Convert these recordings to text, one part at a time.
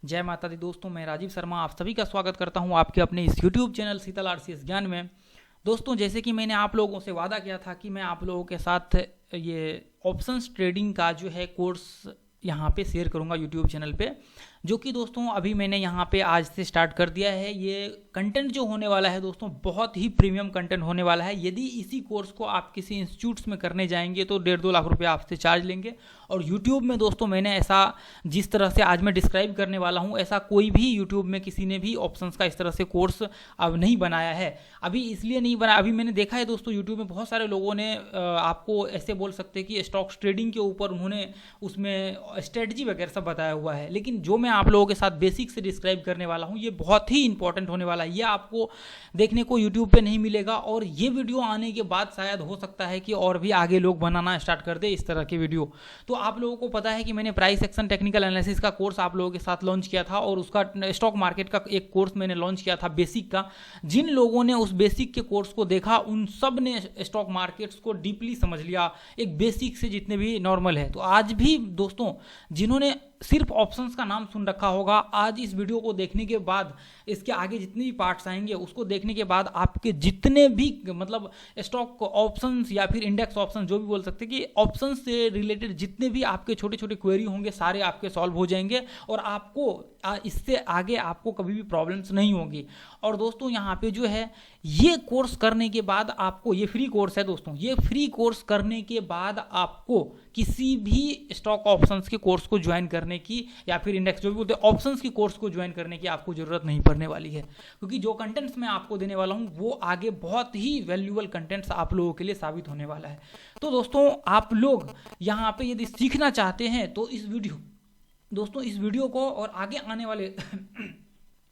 जय माता दी दोस्तों, मैं राजीव शर्मा आप सभी का स्वागत करता हूं आपके अपने इस YouTube चैनल शीतल आरसीएस ज्ञान में। दोस्तों, जैसे कि मैंने आप लोगों से वादा किया था कि मैं आप लोगों के साथ ये ऑप्शंस ट्रेडिंग का जो है कोर्स यहाँ पे शेयर करूँगा YouTube चैनल पे, जो कि दोस्तों अभी मैंने यहाँ पे आज से स्टार्ट कर दिया है। ये कंटेंट जो होने वाला है दोस्तों बहुत ही प्रीमियम कंटेंट होने वाला है। यदि इसी कोर्स को आप किसी इंस्टीट्यूट्स में करने जाएंगे तो 1.5-2 लाख रुपये आपसे चार्ज लेंगे। और YouTube में दोस्तों मैंने ऐसा जिस तरह से आज मैं डिस्क्राइब करने वाला हूँ, ऐसा कोई भी YouTube में किसी ने भी ऑप्शंस का इस तरह से कोर्स अब नहीं बनाया है। अभी इसलिए नहीं बनाया, अभी मैंने देखा है दोस्तों YouTube में बहुत सारे लोगों ने आपको ऐसे बोल सकते हैं कि स्टॉक्स ट्रेडिंग के ऊपर उन्होंने उसमें स्ट्रेटजी वगैरह सब बताया हुआ है, लेकिन जो मैं आप लोगों के साथ बेसिक से डिस्क्राइब करने वाला हूँ ये बहुत ही इंपॉर्टेंट होने वाला है। ये आपको देखने को YouTube पे नहीं मिलेगा और ये वीडियो आने के बाद शायद हो सकता है कि और भी आगे लोग बनाना स्टार्ट कर दे इस तरह की वीडियो। तो आप लोगों को पता है कि मैंने प्राइस एक्शन टेक्निकल एनालिसिस का कोर्स आप लोगों के साथ लॉन्च किया था और उसका स्टॉक मार्केट का एक कोर्स मैंने लॉन्च किया था बेसिक का। जिन लोगों ने उस बेसिक के कोर्स को देखा उन सब ने स्टॉक मार्केट्स को डीपली समझ लिया, एक बेसिक से जितने भी नॉर्मल है। तो आज भी दोस्तों जिन्होंने सिर्फ ऑप्शंस का नाम सुन रखा होगा, आज इस वीडियो को देखने के बाद इसके आगे जितने भी पार्ट्स आएंगे उसको देखने के बाद आपके जितने भी मतलब स्टॉक ऑप्शंस या फिर इंडेक्स ऑप्शन जो भी बोल सकते हैं कि ऑप्शंस से रिलेटेड जितने भी आपके छोटे छोटे क्वेरी होंगे सारे आपके सॉल्व हो जाएंगे और आपको इससे आगे आपको कभी भी प्रॉब्लम्स नहीं होंगी। और दोस्तों यहाँ पे जो है ये कोर्स करने के बाद आपको, ये फ्री कोर्स है दोस्तों, ये फ्री कोर्स करने के बाद आपको किसी भी स्टॉक ऑप्शंस के कोर्स को ज्वाइन करने की या फिर इंडेक्स जो भी बोलते हैं ऑप्शंस की कोर्स को ज्वाइन करने की आपको जरूरत नहीं पड़ने वाली है, क्योंकि जो कंटेंट्स मैं आपको देने वाला हूँ वो आगे बहुत ही वैल्यूएबल कंटेंट्स आप लोगों के लिए साबित होने वाला है। तो दोस्तों आप लोग यहाँ पे यदि सीखना चाहते हैं तो इस वीडियो को और आगे आने वाले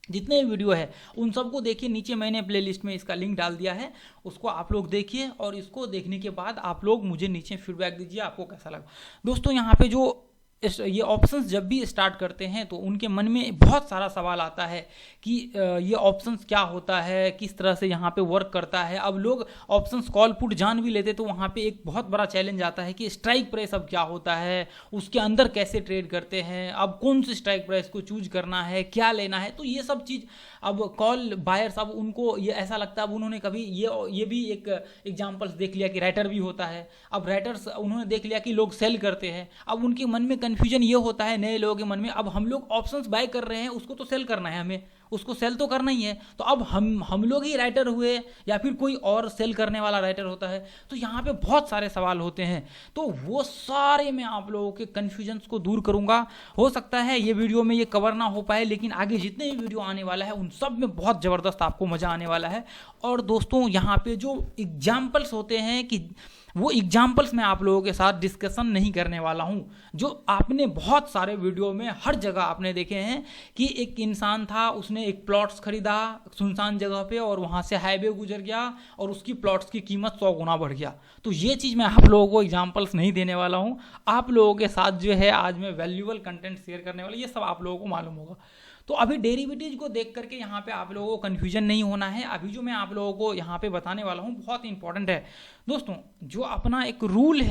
जितने वीडियो है उन सबको देखिए। नीचे मैंने प्लेलिस्ट में इसका लिंक डाल दिया है, उसको आप लोग देखिए और इसको देखने के बाद आप लोग मुझे नीचे फीडबैक दीजिए आपको कैसा लगा। दोस्तों यहाँ पे जो ये ऑप्शंस जब भी स्टार्ट करते हैं तो उनके मन में बहुत सारा सवाल आता है कि ये ऑप्शंस क्या होता है, किस तरह से यहाँ पे वर्क करता है। अब लोग ऑप्शंस कॉल पुट जान भी लेते तो वहाँ पे एक बहुत बड़ा चैलेंज आता है कि स्ट्राइक प्राइस अब क्या होता है, उसके अंदर कैसे ट्रेड करते हैं, अब कौन सी स्ट्राइक प्राइस को चूज करना है, क्या लेना है। तो ये सब चीज़ अब कॉल बायर्स, अब उनको ये ऐसा लगता है, अब उन्होंने कभी ये भी एक एग्जाम्पल्स देख लिया कि राइटर भी होता है। अब राइटर्स उन्होंने देख लिया कि लोग सेल करते हैं, अब उनके मन में कन्फ्यूजन ये होता है नए लोगों के मन में, अब हम लोग ऑप्शंस बाय कर रहे हैं उसको तो सेल करना है, हमें उसको सेल तो करना ही है, तो अब हम लोग ही राइटर हुए या फिर कोई और सेल करने वाला राइटर होता है। तो यहाँ पे बहुत सारे सवाल होते हैं, तो वो सारे मैं आप लोगों के कन्फ्यूजन्स को दूर करूंगा। हो सकता है ये वीडियो में ये कवर ना हो पाए, लेकिन आगे जितने भी वीडियो आने वाला है उन सब में बहुत ज़बरदस्त आपको मज़ा आने वाला है। और दोस्तों यहाँ पे जो एग्जाम्पल्स होते हैं कि वो एग्जाम्पल्स मैं आप लोगों के साथ डिस्कशन नहीं करने वाला हूँ, जो आपने बहुत सारे वीडियो में हर जगह आपने देखे हैं कि एक इंसान था, उसने एक प्लॉट्स खरीदा सुनसान जगह पे और वहाँ से हाईवे गुजर गया और उसकी प्लॉट्स की कीमत 100 गुना बढ़ गया। तो ये चीज़ मैं आप लोगों को एग्जाम्पल्स नहीं देने वाला हूँ, आप लोगों के साथ जो है आज मैं वैल्यूएबल कंटेंट शेयर करने वाला, ये सब आप लोगों को मालूम होगा। तो अभी डेरिवेटिव्स को देख करके यहाँ पे आप लोगों को कन्फ्यूजन नहीं होना है। अभी जो मैं आप लोगों को यहाँ पे बताने वाला हूँ बहुत इंपॉर्टेंट है दोस्तों। जो अपना एक रूल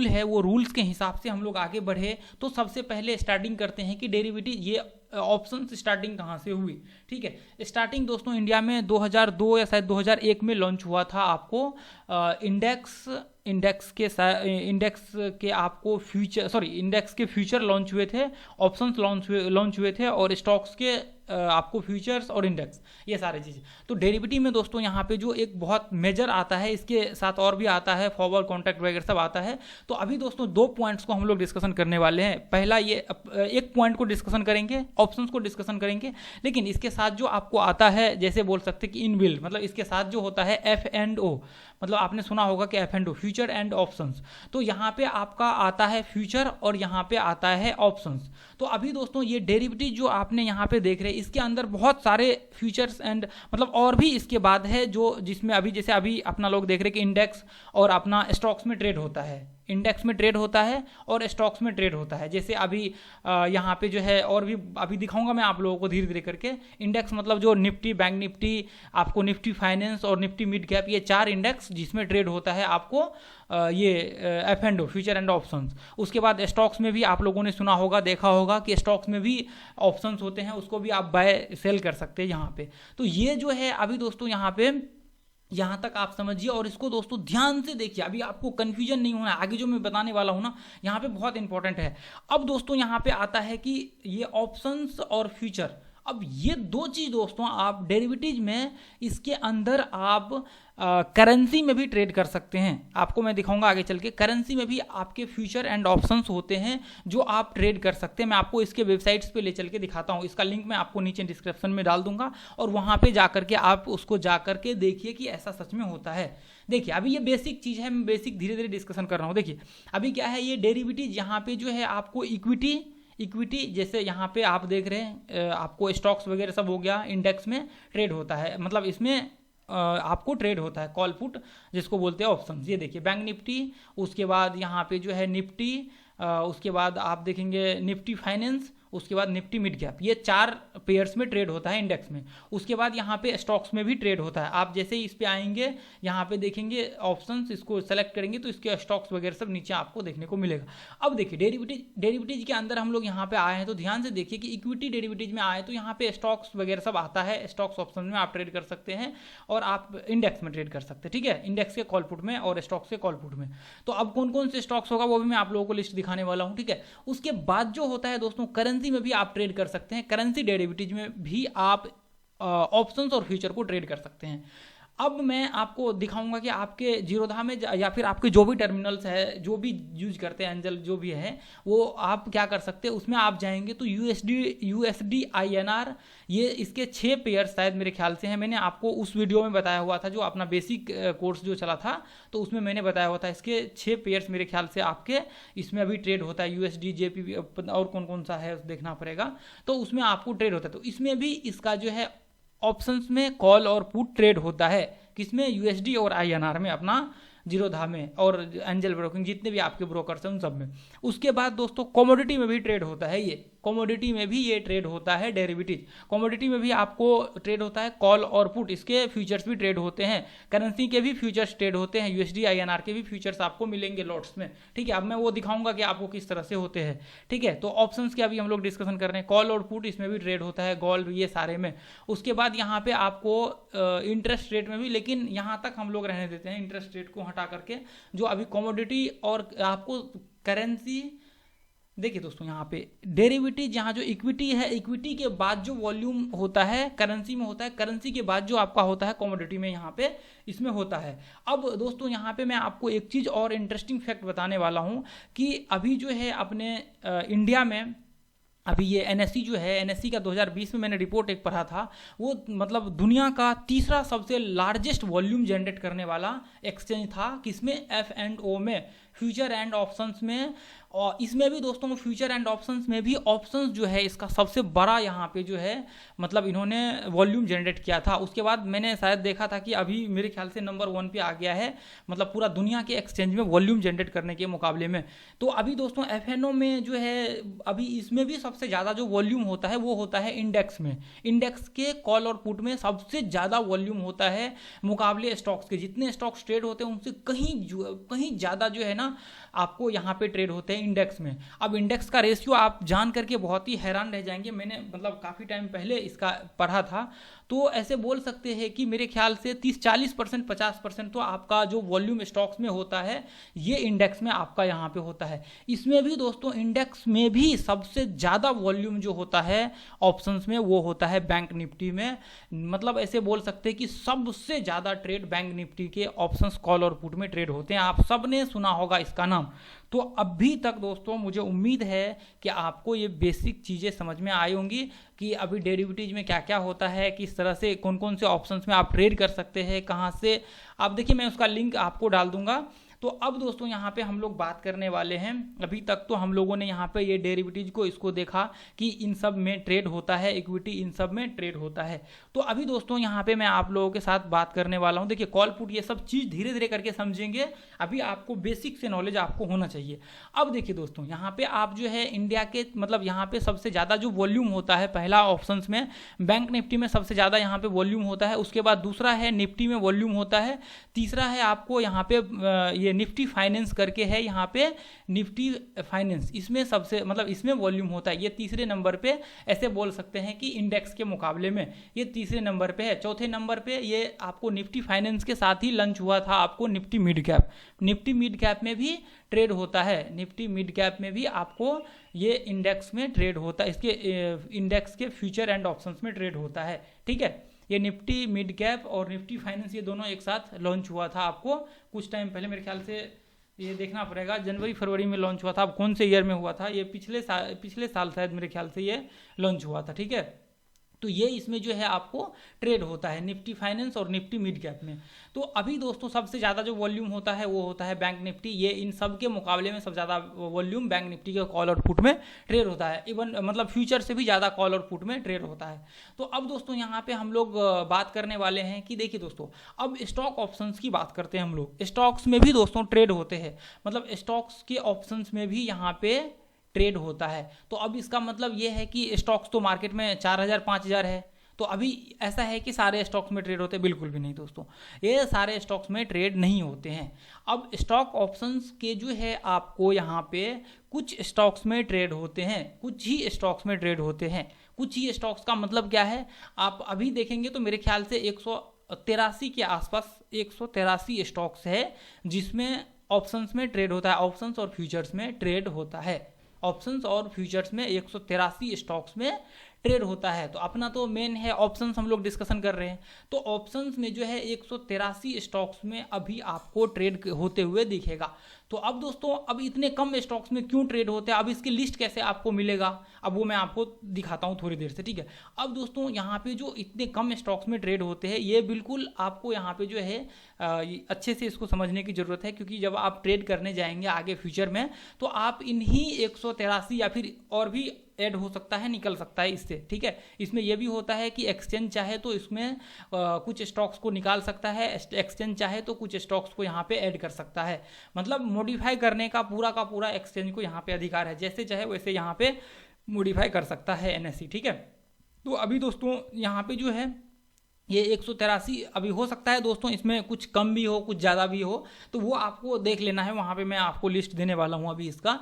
है वो रूल्स के हिसाब से हम लोग आगे बढ़े। तो सबसे पहले स्टार्टिंग करते हैं कि डेरिवेटिव ये ऑप्शंस स्टार्टिंग कहाँ से हुई। ठीक है, स्टार्टिंग दोस्तों इंडिया में 2002 या शायद 2001 में लॉन्च हुआ था। आपको इंडेक्स के फ्यूचर लॉन्च हुए थे, ऑप्शंस लॉन्च हुए थे और स्टॉक्स के आपको फ्यूचर्स और इंडेक्स, ये सारी चीज़ें। तो डेरिवेटिव में दोस्तों यहाँ पे जो एक बहुत मेजर आता है, इसके साथ और भी आता है, फॉरवर्ड कॉन्ट्रैक्ट वगैरह सब आता है। तो अभी दोस्तों 2 पॉइंट्स को हम लोग डिस्कशन करने वाले हैं। पहला ये एक पॉइंट को डिस्कशन करेंगे, ऑप्शंस को डिस्कशन करेंगे, लेकिन इसके साथ जो आपको आता है जैसे बोल सकते हैं कि इनबिल्ट, मतलब इसके साथ जो होता है F&O, मतलब आपने सुना होगा कि F&O फ्यूचर एंड ऑप्शंस। तो यहाँ पे आपका आता है फ्यूचर और यहाँ पे आता है ऑप्शंस। तो अभी दोस्तों ये डेरिवेटिव जो आपने यहाँ पे देख रहे हैं इसके अंदर बहुत सारे फ्यूचर्स एंड मतलब और भी इसके बाद है जो जिसमें अभी जैसे अभी अपना लोग देख रहे हैं कि इंडेक्स और अपना स्टॉक्स में ट्रेड होता है। इंडेक्स में ट्रेड होता है और स्टॉक्स में ट्रेड होता है। जैसे अभी यहाँ पे जो है, और भी अभी दिखाऊंगा मैं आप लोगों को धीरे धीरे करके। इंडेक्स मतलब जो निफ्टी, बैंक निफ्टी, आपको निफ्टी फाइनेंस और निफ्टी मिड कैप, ये 4 इंडेक्स जिसमें ट्रेड होता है आपको ये F&O, फ्यूचर एंड ऑप्शंस। उसके बाद स्टॉक्स में भी आप लोगों ने सुना होगा, देखा होगा कि स्टॉक्स में भी ऑप्शंस होते हैं, उसको भी आप बाय सेल कर सकते हैं यहाँ पे। तो ये जो है अभी दोस्तों यहाँ तक आप समझिए, और इसको दोस्तों ध्यान से देखिए, अभी आपको कंफ्यूजन नहीं होना है। आगे जो मैं बताने वाला हूँ ना, यहाँ पे बहुत इंपॉर्टेंट है। अब दोस्तों यहाँ पे आता है कि ये ऑप्शंस और फ्यूचर, अब ये दो चीज़ दोस्तों आप डेरिवेटिव में, इसके अंदर आप करेंसी में भी ट्रेड कर सकते हैं। आपको मैं दिखाऊंगा आगे चल के, करेंसी में भी आपके फ्यूचर एंड ऑप्शंस होते हैं जो आप ट्रेड कर सकते हैं। मैं आपको इसके वेबसाइट्स पे ले चल के दिखाता हूँ, इसका लिंक मैं आपको नीचे डिस्क्रिप्शन में डाल दूंगा, और वहाँ पे जाकर के आप उसको जाकर के देखिए कि ऐसा सच में होता है। देखिए अभी ये बेसिक चीज़ है, मैं बेसिक धीरे धीरे डिस्कशन कर रहा हूँ। देखिए अभी क्या है, ये डेरिवेटिव यहाँ पे जो है आपको इक्विटी जैसे यहाँ पे आप देख रहे हैं, आपको स्टॉक्स वगैरह सब हो गया, इंडेक्स में ट्रेड होता है, मतलब इसमें आपको ट्रेड होता है कॉल पुट जिसको बोलते हैं ऑप्शंस। ये देखिए बैंक निफ्टी, उसके बाद यहाँ पे जो है निफ्टी, उसके बाद आप देखेंगे निफ्टी फाइनेंस, उसके बाद निफ्टी मिड कैप, ये 4 पेयर्स में ट्रेड होता है इंडेक्स में। उसके बाद यहाँ पे स्टॉक्स में भी ट्रेड होता है। आप जैसे ही इस पे आएंगे, यहाँ पे देखेंगे ऑप्शंस, इसको सेलेक्ट करेंगे तो इसके स्टॉक्स वगैरह सब नीचे आपको देखने को मिलेगा। अब देखिए डेरिवेटिव के अंदर हम लोग यहाँ पे आए हैं, तो ध्यान से देखिए कि इक्विटी डेरिवेटिव में आए तो यहाँ पे स्टॉक्स वगैरह सब आता है। स्टॉक्स ऑप्शन में आप ट्रेड कर सकते हैं और आप इंडेक्स में ट्रेड कर सकते हैं, ठीक है, इंडेक्स के कॉल पुट में और स्टॉक्स के कॉल पुट में। तो अब कौन कौन से स्टॉक्स होगा वो भी मैं आप लोगों को लिस्ट दिखाने वाला हूँ, ठीक है। उसके बाद जो होता है दोस्तों, करेंसी में भी आप ट्रेड कर सकते हैं। करेंसी डेरिवेटिव में भी आप ऑप्शंस और फ्यूचर को ट्रेड कर सकते हैं। अब मैं आपको दिखाऊंगा कि आपके जीरोधा में या फिर आपके जो भी टर्मिनल्स है, जो भी यूज करते हैं, एंजल जो भी है, वो आप क्या कर सकते हैं, उसमें आप जाएंगे तो यूएसडी INR, ये इसके 6 पेयर शायद मेरे ख्याल से हैं। मैंने आपको उस वीडियो में बताया हुआ था जो अपना बेसिक कोर्स जो चला था, तो उसमें मैंने बताया हुआ था इसके 6 पेयर्स मेरे ख्याल से आपके इसमें अभी ट्रेड होता है। USD JPY और कौन कौन सा है देखना पड़ेगा, तो उसमें आपको ट्रेड होता है। तो इसमें भी इसका जो है ऑप्शंस में कॉल और पुट ट्रेड होता है, किसमें, USD और INR में, अपना जीरोधा में और एंजल ब्रोकिंग जितने भी आपके ब्रोकर्स हैं उन सब में। उसके बाद दोस्तों कमोडिटी में भी ट्रेड होता है, ये कमोडिटी में भी ये ट्रेड होता है डेरिवेटिव। कमोडिटी में भी आपको ट्रेड होता है कॉल और पुट, इसके फ्यूचर्स भी ट्रेड होते हैं। करेंसी के भी फ्यूचर्स ट्रेड होते हैं, USD INR के भी फ्यूचर्स आपको मिलेंगे लॉट्स में, ठीक है। अब मैं वो दिखाऊंगा कि आपको किस तरह से होते हैं, ठीक है। तो ऑप्शंस के अभी हम लोग डिस्कशन कर रहे हैं, कॉल और पुट इसमें भी ट्रेड होता है, गोल्ड, ये सारे में। उसके बाद यहाँ पे आपको इंटरेस्ट रेट में भी, लेकिन यहाँ तक हम लोग रहने देते हैं, इंटरेस्ट रेट को हटा करके। जो अभी कमोडिटी और आपको करेंसी, देखिए दोस्तों यहाँ पे डेरिवेटिव, जहाँ जो इक्विटी है, इक्विटी के बाद जो वॉल्यूम होता है करेंसी में होता है, करेंसी के बाद जो आपका होता है कमोडिटी में, यहाँ पे इसमें होता है। अब दोस्तों यहाँ पे मैं आपको एक चीज़ और इंटरेस्टिंग फैक्ट बताने वाला हूँ कि अभी जो है अपने इंडिया में अभी ये NSE जो है, NSE का 2020 में मैंने रिपोर्ट एक पढ़ा था, वो मतलब दुनिया का तीसरा सबसे लार्जेस्ट वॉल्यूम जनरेट करने वाला एक्सचेंज था, किसमें, F&O में, फ्यूचर एंड ऑप्शंस में। और इसमें भी दोस्तों फ्यूचर एंड ऑप्शंस में भी ऑप्शंस जो है इसका सबसे बड़ा यहाँ पे जो है मतलब इन्होंने वॉल्यूम जनरेट किया था। उसके बाद मैंने शायद देखा था कि अभी मेरे ख्याल से नंबर 1 पे आ गया है, मतलब पूरा दुनिया के एक्सचेंज में वॉल्यूम जनरेट करने के मुकाबले में। तो अभी दोस्तों F&O में जो है, अभी इसमें भी सबसे ज़्यादा जो वॉल्यूम होता है वो होता है इंडेक्स में। इंडेक्स के कॉल और पुट में सबसे ज़्यादा वॉल्यूम होता है मुकाबले स्टॉक्स के। जितने स्टॉक्स ट्रेड होते हैं उनसे कहीं ज़्यादा जो है ना आपको यहाँ पे ट्रेड होते हैं इंडेक्स में। अब इंडेक्स का रेशियो आप जान करके बहुत ही हैरान रह जाएंगे, मैंने मतलब काफ़ी टाइम पहले इसका पढ़ा था, तो ऐसे बोल सकते हैं कि मेरे ख्याल से 30-40%, 50% तो आपका जो वॉल्यूम स्टॉक्स में होता है ये इंडेक्स में आपका यहाँ पे होता है। इसमें भी दोस्तों इंडेक्स में भी सबसे ज़्यादा वॉल्यूम जो होता है ऑप्शंस में वो होता है बैंक निफ्टी में। मतलब ऐसे बोल सकते हैं कि सबसे ज़्यादा ट्रेड बैंक निफ्टी के ऑप्शंस कॉल और पुट में ट्रेड होते हैं। आप सब ने सुना होगा इसका नाम। तो अभी तक दोस्तों मुझे उम्मीद है कि आपको ये बेसिक चीज़ें समझ में आई होंगी कि अभी डेरिवेटिव में क्या क्या होता है, किस तरह से कौन कौन से ऑप्शंस में आप ट्रेड कर सकते हैं, कहाँ से। आप देखिए मैं उसका लिंक आपको डाल दूंगा, तो अब दोस्तों यहाँ पे हम लोग बात करने वाले हैं, अभी तक तो हम लोगों ने यहाँ पे ये डेरिवेटिव को इसको देखा कि इन सब में ट्रेड होता है, इक्विटी इन सब में ट्रेड होता है। तो अभी दोस्तों यहाँ पे मैं आप लोगों के साथ बात करने वाला हूँ। देखिए कॉल पुट ये सब चीज़ धीरे धीरे करके समझेंगे, अभी आपको बेसिक से नॉलेज आपको होना चाहिए। अब देखिए दोस्तों यहाँ पे आप जो है इंडिया के मतलब यहाँ पे सबसे ज़्यादा जो वॉल्यूम होता है, पहला ऑप्शंस में बैंक निफ्टी में सबसे ज़्यादा यहाँ पे वॉल्यूम होता है, उसके बाद दूसरा है निफ्टी में वॉल्यूम होता है, तीसरा है आपको यहाँ पे ये निफ्टी फाइनेंस करके है, यहाँ पे निफ्टी फाइनेंस, इसमें सबसे मतलब इसमें वॉल्यूम होता है, ये तीसरे नंबर पे ऐसे बोल सकते हैं कि इंडेक्स के मुकाबले में ये तीसरे नंबर पे है। चौथे नंबर पे ये आपको निफ्टी फाइनेंस के साथ ही लंच हुआ था आपको Nifty mid cap, Nifty mid cap में भी ट्रेड होता है, निफ्टी मिड कैप में भी आपको ये इंडेक्स में ट्रेड होता है, इसके इंडेक्स के फ्यूचर एंड ऑप्शंस में ट्रेड होता है। ठीक है, ये निफ्टी मिड कैप और निफ्टी फाइनेंस ये दोनों एक साथ लॉन्च हुआ था आपको कुछ टाइम पहले, मेरे ख्याल से ये देखना पड़ेगा जनवरी फरवरी में लॉन्च हुआ था। अब कौन से ईयर में हुआ था, ये पिछले साल शायद मेरे ख्याल से ये लॉन्च हुआ था। ठीक है, तो ये इसमें जो है आपको ट्रेड होता है निफ्टी फाइनेंस और निफ्टी मिड कैप में। तो अभी दोस्तों सबसे ज़्यादा जो वॉल्यूम होता है वो होता है बैंक निफ्टी, ये इन सब के मुकाबले में सबसे ज़्यादा वॉल्यूम बैंक निफ्टी के कॉल और पुट में ट्रेड होता है, इवन मतलब फ्यूचर से भी ज़्यादा कॉल और पुट में ट्रेड होता है। तो अब दोस्तों यहाँ पे हम लोग बात करने वाले हैं कि देखिए दोस्तों अब स्टॉक ऑप्शंस की बात करते हैं हम लोग। स्टॉक्स में भी दोस्तों ट्रेड होते हैं, मतलब स्टॉक्स के ऑप्शंस में भी यहाँ पे ट्रेड होता है। तो अब इसका मतलब ये है कि स्टॉक्स तो मार्केट में 4000 5000 है, तो अभी ऐसा है कि सारे स्टॉक्स में ट्रेड होते हैं, बिल्कुल भी नहीं दोस्तों, ये सारे स्टॉक्स में ट्रेड नहीं होते हैं। अब स्टॉक ऑप्शंस के जो है आपको यहाँ पे कुछ स्टॉक्स में ट्रेड होते हैं, कुछ ही स्टॉक्स में ट्रेड होते हैं। कुछ ही स्टॉक्स का मतलब क्या है, आप अभी देखेंगे तो मेरे ख्याल से 183 के आसपास 183 स्टॉक्स है जिसमें ऑप्शंस में ट्रेड होता है, ऑप्शंस और फ्यूचर्स में ट्रेड होता है। ऑप्शंस और फ्यूचर्स में 183 स्टॉक्स में ट्रेड होता है। तो अपना तो मेन है ऑप्शंस, हम लोग डिस्कशन कर रहे हैं, तो ऑप्शंस में जो है 183 स्टॉक्स में अभी आपको ट्रेड होते हुए दिखेगा। तो अब दोस्तों अब इतने कम स्टॉक्स में क्यों ट्रेड होते हैं, अब इसकी लिस्ट कैसे आपको मिलेगा, अब वो मैं आपको दिखाता हूँ थोड़ी देर से। ठीक है, अब दोस्तों यहाँ पे जो इतने कम स्टॉक्स में ट्रेड होते हैं ये बिल्कुल आपको यहाँ पे जो है अच्छे से इसको समझने की ज़रूरत है, क्योंकि जब आप ट्रेड करने जाएंगे आगे फ्यूचर में तो आप इन्हीं 183 या फिर और भी ऐड हो सकता है, निकल सकता है इससे। ठीक है, इसमें यह भी होता है कि एक्सचेंज चाहे तो इसमें कुछ स्टॉक्स को निकाल सकता है, एक्सचेंज चाहे तो कुछ स्टॉक्स को यहाँ पे ऐड कर सकता है, मतलब मॉडिफाई करने का पूरा एक्सचेंज को यहाँ पे अधिकार है, जैसे चाहे वैसे यहाँ पे मॉडिफाई कर सकता है NSE। ठीक है, तो अभी दोस्तों यहाँ पे जो है ये 183 अभी हो सकता है दोस्तों, इसमें कुछ कम भी हो कुछ ज़्यादा भी हो, तो वो आपको देख लेना है, वहाँ पे मैं आपको लिस्ट देने वाला हूँ अभी इसका।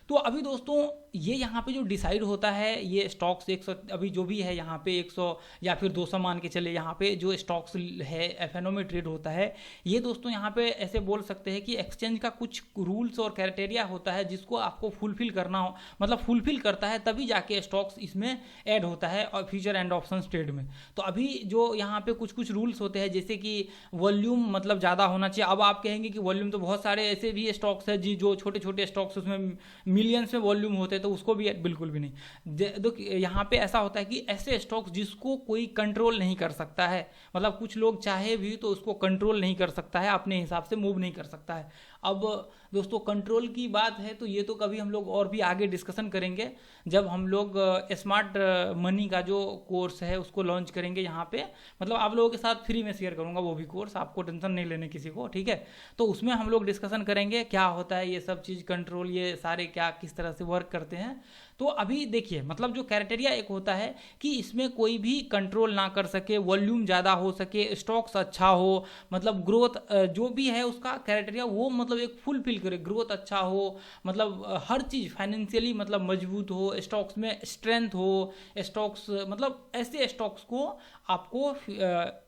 तो अभी दोस्तों ये यहाँ पे जो डिसाइड होता है ये स्टॉक्स 100 अभी जो भी है यहाँ पे 100 या फिर 200 मान के चले, यहाँ पे जो स्टॉक्स है FNO में ट्रेड होता है, ये दोस्तों यहाँ पे ऐसे बोल सकते हैं कि एक्सचेंज का कुछ रूल्स और क्राइटेरिया होता है जिसको आपको फुलफिल करना हो, मतलब फुलफिल करता है तभी जाके स्टॉक्स इसमें ऐड होता है और फ्यूचर एंड ऑप्शन ट्रेड में। तो अभी जो यहाँ पे कुछ रूल्स होते हैं जैसे कि वॉल्यूम मतलब ज़्यादा होना चाहिए। अब आप कहेंगे कि वॉल्यूम तो बहुत सारे ऐसे भी स्टॉक्स है जी जो छोटे स्टॉक्स उसमें मिलियंस में वॉल्यूम होते हैं, तो उसको भी बिल्कुल भी नहीं। यहाँ पे ऐसा होता है कि ऐसे स्टॉक्स जिसको कोई कंट्रोल नहीं कर सकता है, मतलब कुछ लोग चाहे भी तो उसको कंट्रोल नहीं कर सकता है, अपने हिसाब से मूव नहीं कर सकता है। अब दोस्तों कंट्रोल की बात है तो ये तो कभी हम लोग और भी आगे डिस्कशन करेंगे जब हम लोग स्मार्ट मनी का जो कोर्स है उसको लॉन्च करेंगे यहाँ पे, मतलब आप लोगों के साथ फ्री में शेयर करूँगा वो भी कोर्स, आपको टेंशन नहीं लेने किसी को। ठीक है, तो उसमें हम लोग डिस्कशन करेंगे क्या होता है ये सब चीज़, कंट्रोल ये सारे क्या किस तरह से वर्क करते हैं। तो अभी देखिए मतलब जो क्राइटेरिया एक होता है कि इसमें कोई भी कंट्रोल ना कर सके, वॉल्यूम ज़्यादा हो सके, स्टॉक्स अच्छा हो, मतलब ग्रोथ जो भी है उसका क्राइटेरिया वो मतलब एक फुलफिल करे, ग्रोथ अच्छा हो, मतलब हर चीज़ फाइनेंशियली मतलब मजबूत हो, स्टॉक्स में स्ट्रेंथ हो, स्टॉक्स मतलब ऐसे स्टॉक्स को आपको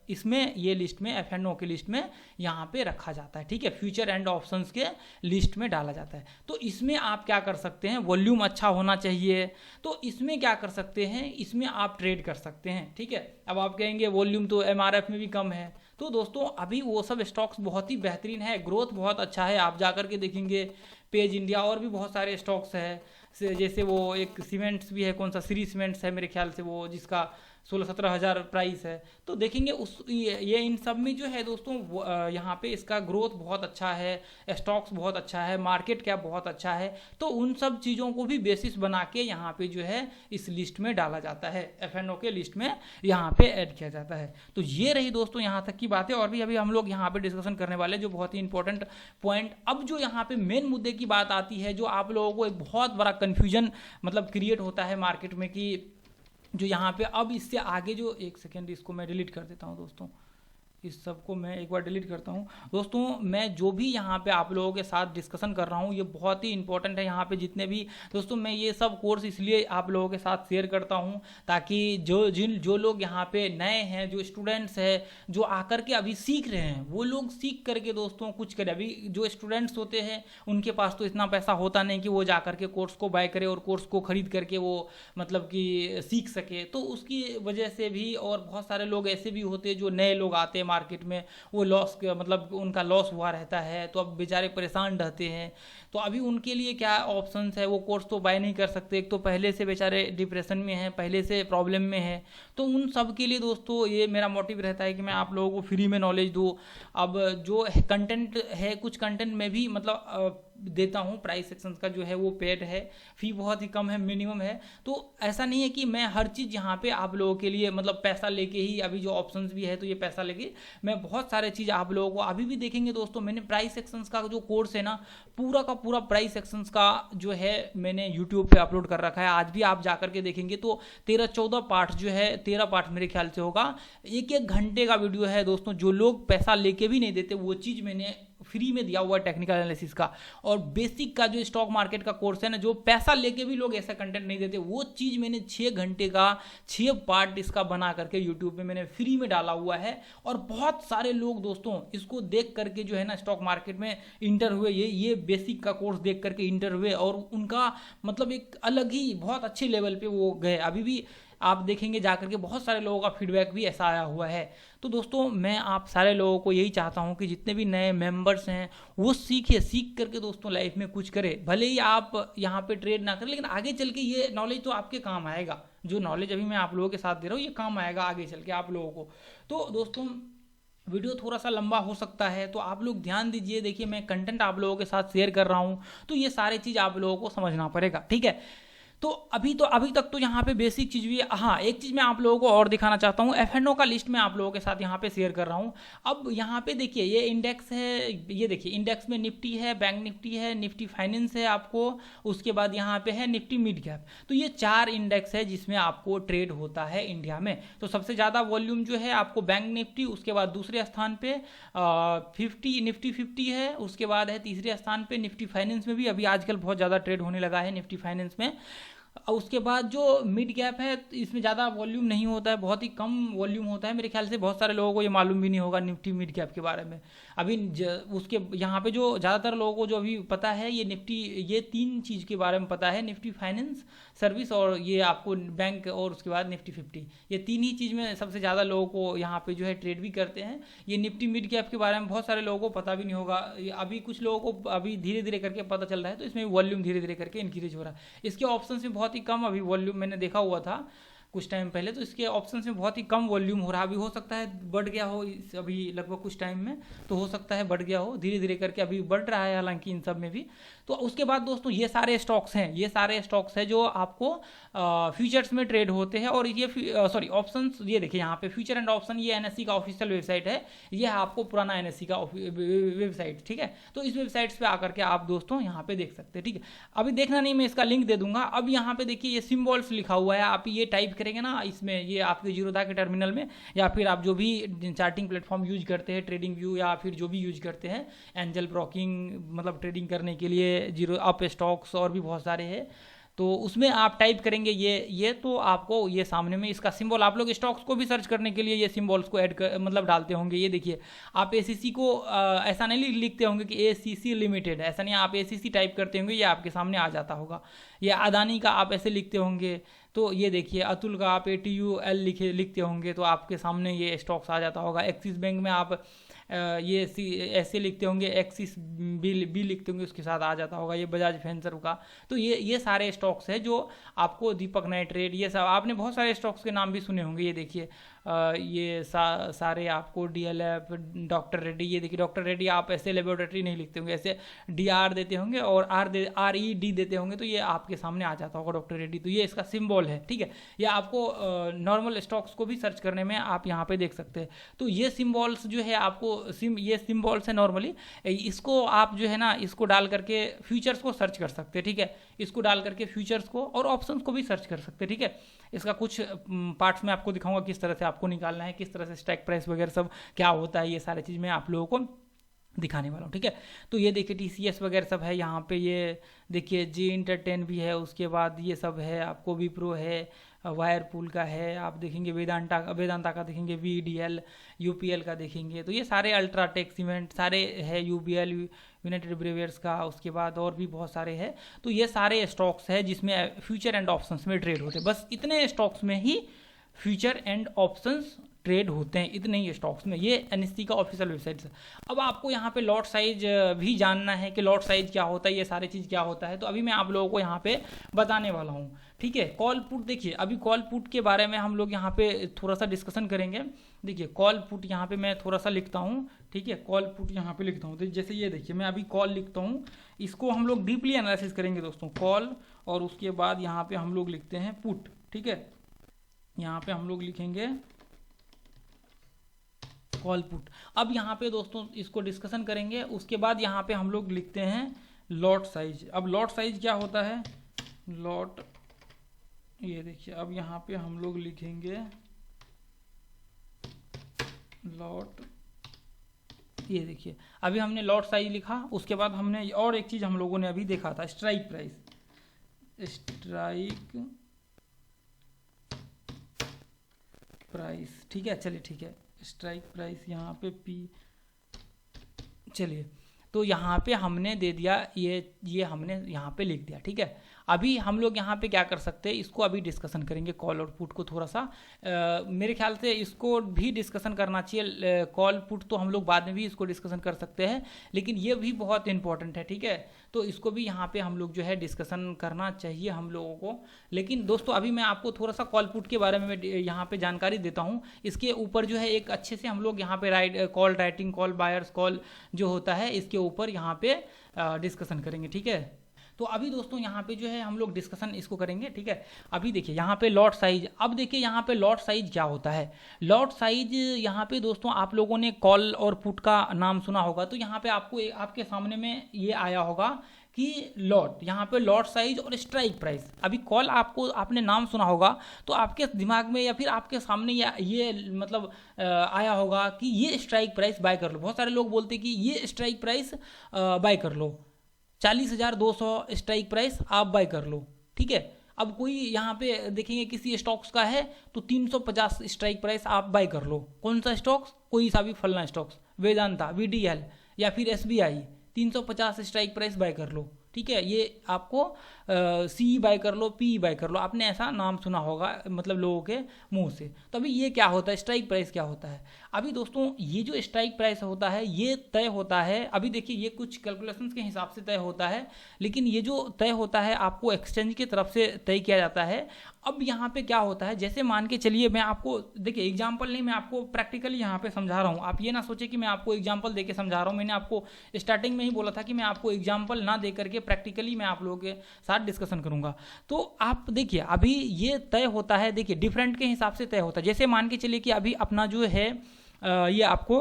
इसमें ये लिस्ट में FNO की लिस्ट में यहाँ पे रखा जाता है। ठीक है, फ्यूचर एंड ऑप्शंस के लिस्ट में डाला जाता है। तो इसमें आप क्या कर सकते हैं, वॉल्यूम अच्छा होना चाहिए, तो इसमें क्या कर सकते हैं, इसमें आप ट्रेड कर सकते हैं। ठीक है, अब आप कहेंगे वॉल्यूम तो MRF में भी कम है, तो दोस्तों अभी वो सब स्टॉक्स बहुत ही बेहतरीन है, ग्रोथ बहुत अच्छा है, आप जाकर के देखेंगे पेज इंडिया और भी बहुत सारे स्टॉक्स है जैसे वो एक सीमेंट्स भी है, कौन सा श्री सीमेंट्स है मेरे ख्याल से, वो जिसका 16-17 हज़ार प्राइस है। तो देखेंगे ये इन सब में जो है दोस्तों यहाँ पे इसका ग्रोथ बहुत अच्छा है, स्टॉक्स बहुत अच्छा है, मार्केट कैप बहुत अच्छा है। तो उन सब चीज़ों को भी बेसिस बना के यहाँ पे जो है इस लिस्ट में डाला जाता है, F&O के लिस्ट में यहाँ पे ऐड किया जाता है। तो ये रही दोस्तों यहाँ तक की बातें, और भी अभी हम लोग यहाँ पे डिस्कशन करने वाले जो बहुत ही इंपॉर्टेंट पॉइंट। अब जो यहाँ पे मेन मुद्दे की बात आती है, जो आप लोगों को एक बहुत बड़ा कन्फ्यूजन मतलब क्रिएट होता है मार्केट में, कि जो यहाँ पे अब इससे आगे जो, एक सेकेंड इसको मैं डिलीट कर देता हूँ दोस्तों, इस सब को मैं एक बार डिलीट करता हूँ। दोस्तों मैं जो भी यहाँ पे आप लोगों के साथ डिस्कशन कर रहा हूँ ये बहुत ही इंपॉर्टेंट है। यहाँ पे जितने भी दोस्तों, मैं ये सब कोर्स इसलिए आप लोगों के साथ शेयर करता हूँ ताकि जो लोग यहाँ पे नए हैं, जो स्टूडेंट्स हैं, जो आकर के अभी सीख रहे हैं, वो लोग सीख करके दोस्तों कुछ करें। अभी जो स्टूडेंट्स होते हैं उनके पास तो इतना पैसा होता नहीं कि वो जा करके कोर्स को बाय करे और कोर्स को खरीद करके वो मतलब कि सीख सके। तो उसकी वजह से भी, और बहुत सारे लोग ऐसे भी होते हैं जो नए लोग आते हैं मार्केट में, वो लॉस मतलब उनका लॉस हुआ रहता है, तो अब बेचारे परेशान रहते हैं। तो अभी उनके लिए क्या ऑप्शंस है, वो कोर्स तो बाय नहीं कर सकते, एक तो पहले से बेचारे डिप्रेशन में हैं, पहले से प्रॉब्लम में है। तो उन सब के लिए दोस्तों ये मेरा मोटिव रहता है कि मैं आप लोगों को फ्री में नॉलेज दूँ। अब जो कंटेंट है, कुछ कंटेंट में भी मतलब देता हूँ, प्राइस सेक्शन का जो है वो पेड है, फी बहुत ही कम है, मिनिमम है। तो ऐसा नहीं है कि मैं हर चीज़ यहाँ पे आप लोगों के लिए मतलब पैसा लेके ही, अभी जो ऑप्शंस भी है तो ये पैसा लेके मैं बहुत सारे चीज़ आप लोगों को अभी भी देखेंगे दोस्तों। मैंने प्राइस सेक्शंस का जो कोर्स है ना, पूरा का पूरा प्राइस सेक्शंस का जो है मैंने यूट्यूब पे अपलोड कर रखा है। आज भी आप जा करके देखेंगे तो 13-14 पार्ट जो है, 13 पार्ट मेरे ख्याल से होगा, 1-1 घंटे का वीडियो है दोस्तों। जो लोग पैसा लेके भी नहीं देते वो चीज़ मैंने फ्री में दिया हुआ है, टेक्निकल एनालिसिस का। और बेसिक का जो स्टॉक मार्केट का कोर्स है ना, जो पैसा लेके भी लोग ऐसा कंटेंट नहीं देते, वो चीज़ मैंने 6 घंटे का 6 पार्ट इसका बना करके यूट्यूब पे मैंने फ्री में डाला हुआ है। और बहुत सारे लोग दोस्तों इसको देख करके जो है ना स्टॉक मार्केट में इंटर हुए, ये बेसिक का कोर्स देख करके इंटर हुए, और उनका मतलब एक अलग ही बहुत अच्छे लेवल पे वो गए। अभी भी आप देखेंगे जाकर के बहुत सारे लोगों का फीडबैक भी ऐसा आया हुआ है। तो दोस्तों मैं आप सारे लोगों को यही चाहता हूं कि जितने भी नए मेंबर्स हैं वो सीखिए, सीख करके दोस्तों लाइफ में कुछ करें। भले ही आप यहाँ पे ट्रेड ना करें, लेकिन आगे चल के ये नॉलेज तो आपके काम आएगा। जो नॉलेज अभी मैं आप लोगों के साथ दे रहा हूँ ये काम आएगा आगे चल के आप लोगों को। तो दोस्तों वीडियो थोड़ा सा लंबा हो सकता है, तो आप लोग ध्यान दीजिए। देखिए मैं कंटेंट आप लोगों के साथ शेयर कर रहा हूँ, तो ये सारी चीज़ आप लोगों को समझना पड़ेगा, ठीक है। तो अभी तक तो यहाँ पे बेसिक चीज़ भी, हाँ एक चीज़ मैं आप लोगों को और दिखाना चाहता हूँ। F&O का लिस्ट मैं आप लोगों के साथ यहाँ पे शेयर कर रहा हूँ। अब यहाँ पे देखिए ये इंडेक्स है, ये देखिए इंडेक्स में निफ्टी है, बैंक निफ्टी है, निफ्टी फाइनेंस है आपको, उसके बाद यहाँ पे है निफ्टी मिड कैप। तो ये 4 इंडेक्स है जिसमें आपको ट्रेड होता है इंडिया में। तो सबसे ज़्यादा वॉल्यूम जो है आपको बैंक निफ्टी, उसके बाद दूसरे स्थान पे निफ्टी 50 है, उसके बाद है तीसरे स्थान पे निफ्टी फाइनेंस में भी अभी आजकल बहुत ज़्यादा ट्रेड होने लगा है निफ्टी फाइनेंस में। उसके बाद जो मिड कैप है इसमें ज़्यादा वॉल्यूम नहीं होता है, बहुत ही कम वॉल्यूम होता है। मेरे ख्याल से बहुत सारे लोगों को ये मालूम भी नहीं होगा निफ्टी मिड कैप के बारे में। अभी उसके यहाँ पे जो ज़्यादातर लोगों को जो अभी पता है ये निफ्टी, ये 3 चीज़ के बारे में पता है, निफ्टी फाइनेंस सर्विस और ये आपको बैंक, और उसके बाद निफ्टी 50। ये 3 ही चीज़ में सबसे ज़्यादा लोगों को यहाँ पे जो है ट्रेड भी करते हैं। ये निफ्टी मिड कैप के बारे में बहुत सारे लोगों को पता भी नहीं होगा। अभी कुछ लोगों को अभी धीरे धीरे करके पता चल रहा है, तो इसमें वॉल्यूम धीरे धीरे करके इंक्रीज हो रहा है। इसके ऑप्शन में बहुत ही कम अभी वॉल्यूम मैंने देखा हुआ था कुछ टाइम पहले, तो इसके ऑप्शन में बहुत ही कम वॉल्यूम हो रहा है। अभी हो सकता है बढ़ गया हो, अभी लगभग कुछ टाइम में तो हो सकता है बढ़ गया हो, धीरे धीरे करके अभी बढ़ रहा है हालांकि इन सब में भी। तो उसके बाद दोस्तों ये सारे स्टॉक्स हैं, ये सारे स्टॉक्स हैं जो आपको फ्यूचर्स में ट्रेड होते हैं। और ये सॉरी ऑप्शंस, ये देखिए यहाँ पे फ्यूचर एंड ऑप्शन, ये एनएससी का ऑफिशियल वेबसाइट है, ये है आपको पुराना एनएससी का वेबसाइट, ठीक है। तो इस वेबसाइट्स पे आकर के आप दोस्तों यहाँ पे देख सकते हैं, ठीक है। अभी देखना नहीं, मैं इसका लिंक दे दूंगा। अब यहाँ पे देखिए ये सिम्बॉल्स लिखा हुआ है, आप ये टाइप करेंगे ना इसमें, ये आपके जीरोधा के टर्मिनल में, या फिर आप जो भी चार्टिंग प्लेटफॉर्म यूज करते हैं, ट्रेडिंग व्यू या फिर जो भी यूज करते हैं, एंजल ब्रोकिंग मतलब ट्रेडिंग करने के लिए, जीरो अप स्टॉक्स और भी बहुत सारे हैं, तो उसमें आप टाइप करेंगे ये तो आपको ये सामने में इसका सिंबल, आप लोग स्टॉक्स को भी सर्च करने के लिए ये सिंबल्स को ऐड कर मतलब डालते होंगे। ये देखिए आप एसीसी को ऐसा नहीं लिखते होंगे कि एसीसी लिमिटेड, ऐसा नहीं, आप एसीसी टाइप करते होंगे, ये आपके सामने आ जाता होगा। या अदानी का आप ऐसे लिखते होंगे, तो ये देखिए अतुल का आप ATUL लिखते होंगे, तो आपके सामने ये स्टॉक्स आ जाता होगा। एक्सिस बैंक में आप ये ऐसे लिखते होंगे, एक्सिस बी लिखते होंगे, उसके साथ आ जाता होगा ये बजाज फिनसर्व का। तो ये सारे स्टॉक्स है जो आपको दीपक नाइट्रेट, ये सब आपने बहुत सारे स्टॉक्स के नाम भी सुने होंगे। ये देखिए ये सारे आपको DLF, डॉक्टर रेड्डी, ये देखिए डॉक्टर रेड्डी आप ऐसे लेबोरेटरी नहीं लिखते होंगे, ऐसे DR देते होंगे और RED देते होंगे, तो ये आपके सामने आ जाता होगा डॉक्टर रेड्डी। तो ये इसका सिंबल है, ठीक है। ये आपको नॉर्मल स्टॉक्स को भी सर्च करने में आप यहाँ पे देख सकते हैं। तो ये सिम्बॉल्स जो है आपको ये सिम्बॉल्स है नॉर्मली, इसको आप जो है ना इसको डाल करके फ्यूचर्स को सर्च कर सकते हैं, ठीक है। इसको डाल करके फ्यूचर्स को और ऑप्शंस को भी सर्च कर सकते हैं, ठीक है। इसका कुछ पार्ट्स में आपको दिखाऊंगा किस तरह से आपको निकालना है, किस तरह से स्ट्राइक प्राइस वगैरह सब क्या होता है, ये सारी चीज़ मैं आप लोगों को दिखाने वाला हूँ, ठीक है। तो ये देखिए TCS वगैरह सब है यहाँ पे, ये देखिए जी इंटरटेन भी है, उसके बाद ये सब है आपको विप्रो है, वायरपूल का है, आप देखेंगे वेदांता का देखेंगे, VDL, UPL का देखेंगे। तो ये सारे अल्ट्राटेक सीमेंट सारे है, UBL, यूनाइटेड ब्रेवियर्स का, उसके बाद और भी बहुत सारे हैं। तो ये सारे स्टॉक्स है जिसमें फ्यूचर एंड ऑप्शंस में ट्रेड होते हैं। बस इतने स्टॉक्स में ही फ्यूचर एंड ऑप्शंस ट्रेड होते हैं, इतने ही स्टॉक्स में। ये NSE का ऑफिशियल वेबसाइट है। अब आपको यहाँ पे लॉट साइज भी जानना है कि लॉट साइज क्या होता है, ये सारी चीज़ क्या होता है, तो अभी मैं आप लोगों को यहाँ पे बताने वाला हूँ, ठीक है। कॉल पुट देखिए, अभी कॉल पुट के बारे में हम लोग यहाँ पे थोड़ा सा डिस्कशन करेंगे। देखिए कॉल पुट यहाँ पे मैं थोड़ा सा लिखता हूँ, ठीक है। कॉल पुट यहाँ पे लिखता हूँ, तो जैसे ये देखिए मैं अभी कॉल लिखता हूँ, इसको हम लोग डीपली एनालिसिस करेंगे दोस्तों, कॉल, और उसके बाद यहाँ पे हम लोग लिखते हैं पुट, ठीक है। यहाँ पे हम लोग लिखेंगे कॉल पुट। अब यहाँ पे दोस्तों इसको डिस्कशन करेंगे, उसके बाद यहाँ पे हम लोग लिखते हैं लॉट साइज। अब लॉट साइज क्या होता है, लॉट, ये देखिए अब यहाँ पे हम लोग लिखेंगे लॉट, ये देखिए अभी हमने लॉट साइज लिखा, उसके बाद हमने और एक चीज हम लोगों ने अभी देखा था, स्ट्राइक प्राइस, स्ट्राइक प्राइस, ठीक है। चलिए ठीक है, स्ट्राइक प्राइस यहाँ पे P, चलिए तो यहाँ पे हमने दे दिया, ये हमने यहाँ पे लिख दिया, ठीक है। अभी हम लोग यहाँ पे क्या कर सकते हैं, इसको अभी डिस्कशन करेंगे कॉल और पुट को थोड़ा सा। मेरे ख्याल से इसको भी डिस्कशन करना चाहिए, कॉल पुट तो हम लोग बाद में भी इसको डिस्कशन कर सकते हैं, लेकिन ये भी बहुत इंपॉर्टेंट है, ठीक है। तो इसको भी यहाँ पे हम लोग जो है डिस्कशन करना चाहिए हम लोगों को। लेकिन दोस्तों अभी मैं आपको थोड़ा सा कॉल पुट के बारे में यहाँ पे जानकारी देता हूँ। इसके ऊपर जो है एक अच्छे से हम लोग यहाँ पे call writing, call buyers call जो होता है, इसके ऊपर यहाँ पे डिस्कशन करेंगे, ठीक है। तो अभी दोस्तों यहाँ पे जो है हम लोग डिस्कशन इसको करेंगे, ठीक है। अभी देखिए यहाँ पे लॉट साइज, अब देखिए यहाँ पे लॉट साइज क्या होता है। लॉट साइज यहाँ पे दोस्तों आप लोगों ने कॉल और पुट का नाम सुना होगा, तो यहाँ पे आपको आपके सामने में ये आया होगा कि लॉट, यहाँ पे लॉट साइज और स्ट्राइक प्राइस। अभी कॉल आपने नाम सुना होगा, तो आपके दिमाग में या फिर आपके सामने ये मतलब आया होगा कि ये स्ट्राइक प्राइस बाय कर लो। बहुत सारे लोग बोलते हैं कि ये स्ट्राइक प्राइस बाय कर लो, 40,200 स्ट्राइक प्राइस आप बाय कर लो, ठीक है। अब कोई यहाँ पे देखेंगे किसी स्टॉक्स का है तो 350 स्ट्राइक प्राइस आप बाय कर लो। कौन सा स्टॉक्स, कोई सा भी फलना स्टॉक्स, वेदांता, VDL या फिर SBI, 350 स्ट्राइक प्राइस बाय कर लो, ठीक है। ये आपको CE बाय कर लो, PE बाय कर लो, आपने ऐसा नाम सुना होगा मतलब लोगों के मुंह से। तो अभी ये क्या होता है, स्ट्राइक प्राइस क्या होता है। अभी दोस्तों ये जो स्ट्राइक प्राइस होता है ये तय होता है, अभी देखिए ये कुछ कैलकुलेशंस के हिसाब से तय होता है, लेकिन ये जो तय होता है आपको एक्सचेंज की तरफ से तय किया जाता है। अब यहाँ पे क्या होता है, जैसे मान के चलिए मैं आपको, देखिए एग्जाम्पल नहीं, मैं आपको प्रैक्टिकली यहाँ पे समझा रहा हूँ। आप ये ना सोचे कि मैं आपको एग्जाम्पल दे के समझा रहा हूँ। मैंने आपको स्टार्टिंग में ही बोला था कि मैं आपको एग्जाम्पल ना दे करके प्रैक्टिकली मैं आप लोगों के साथ डिस्कशन करूंगा। तो आप देखिए अभी ये तय होता है, देखिए डिफरेंट के हिसाब से तय होता है। जैसे मान के चलिए कि अभी अपना जो है ये आपको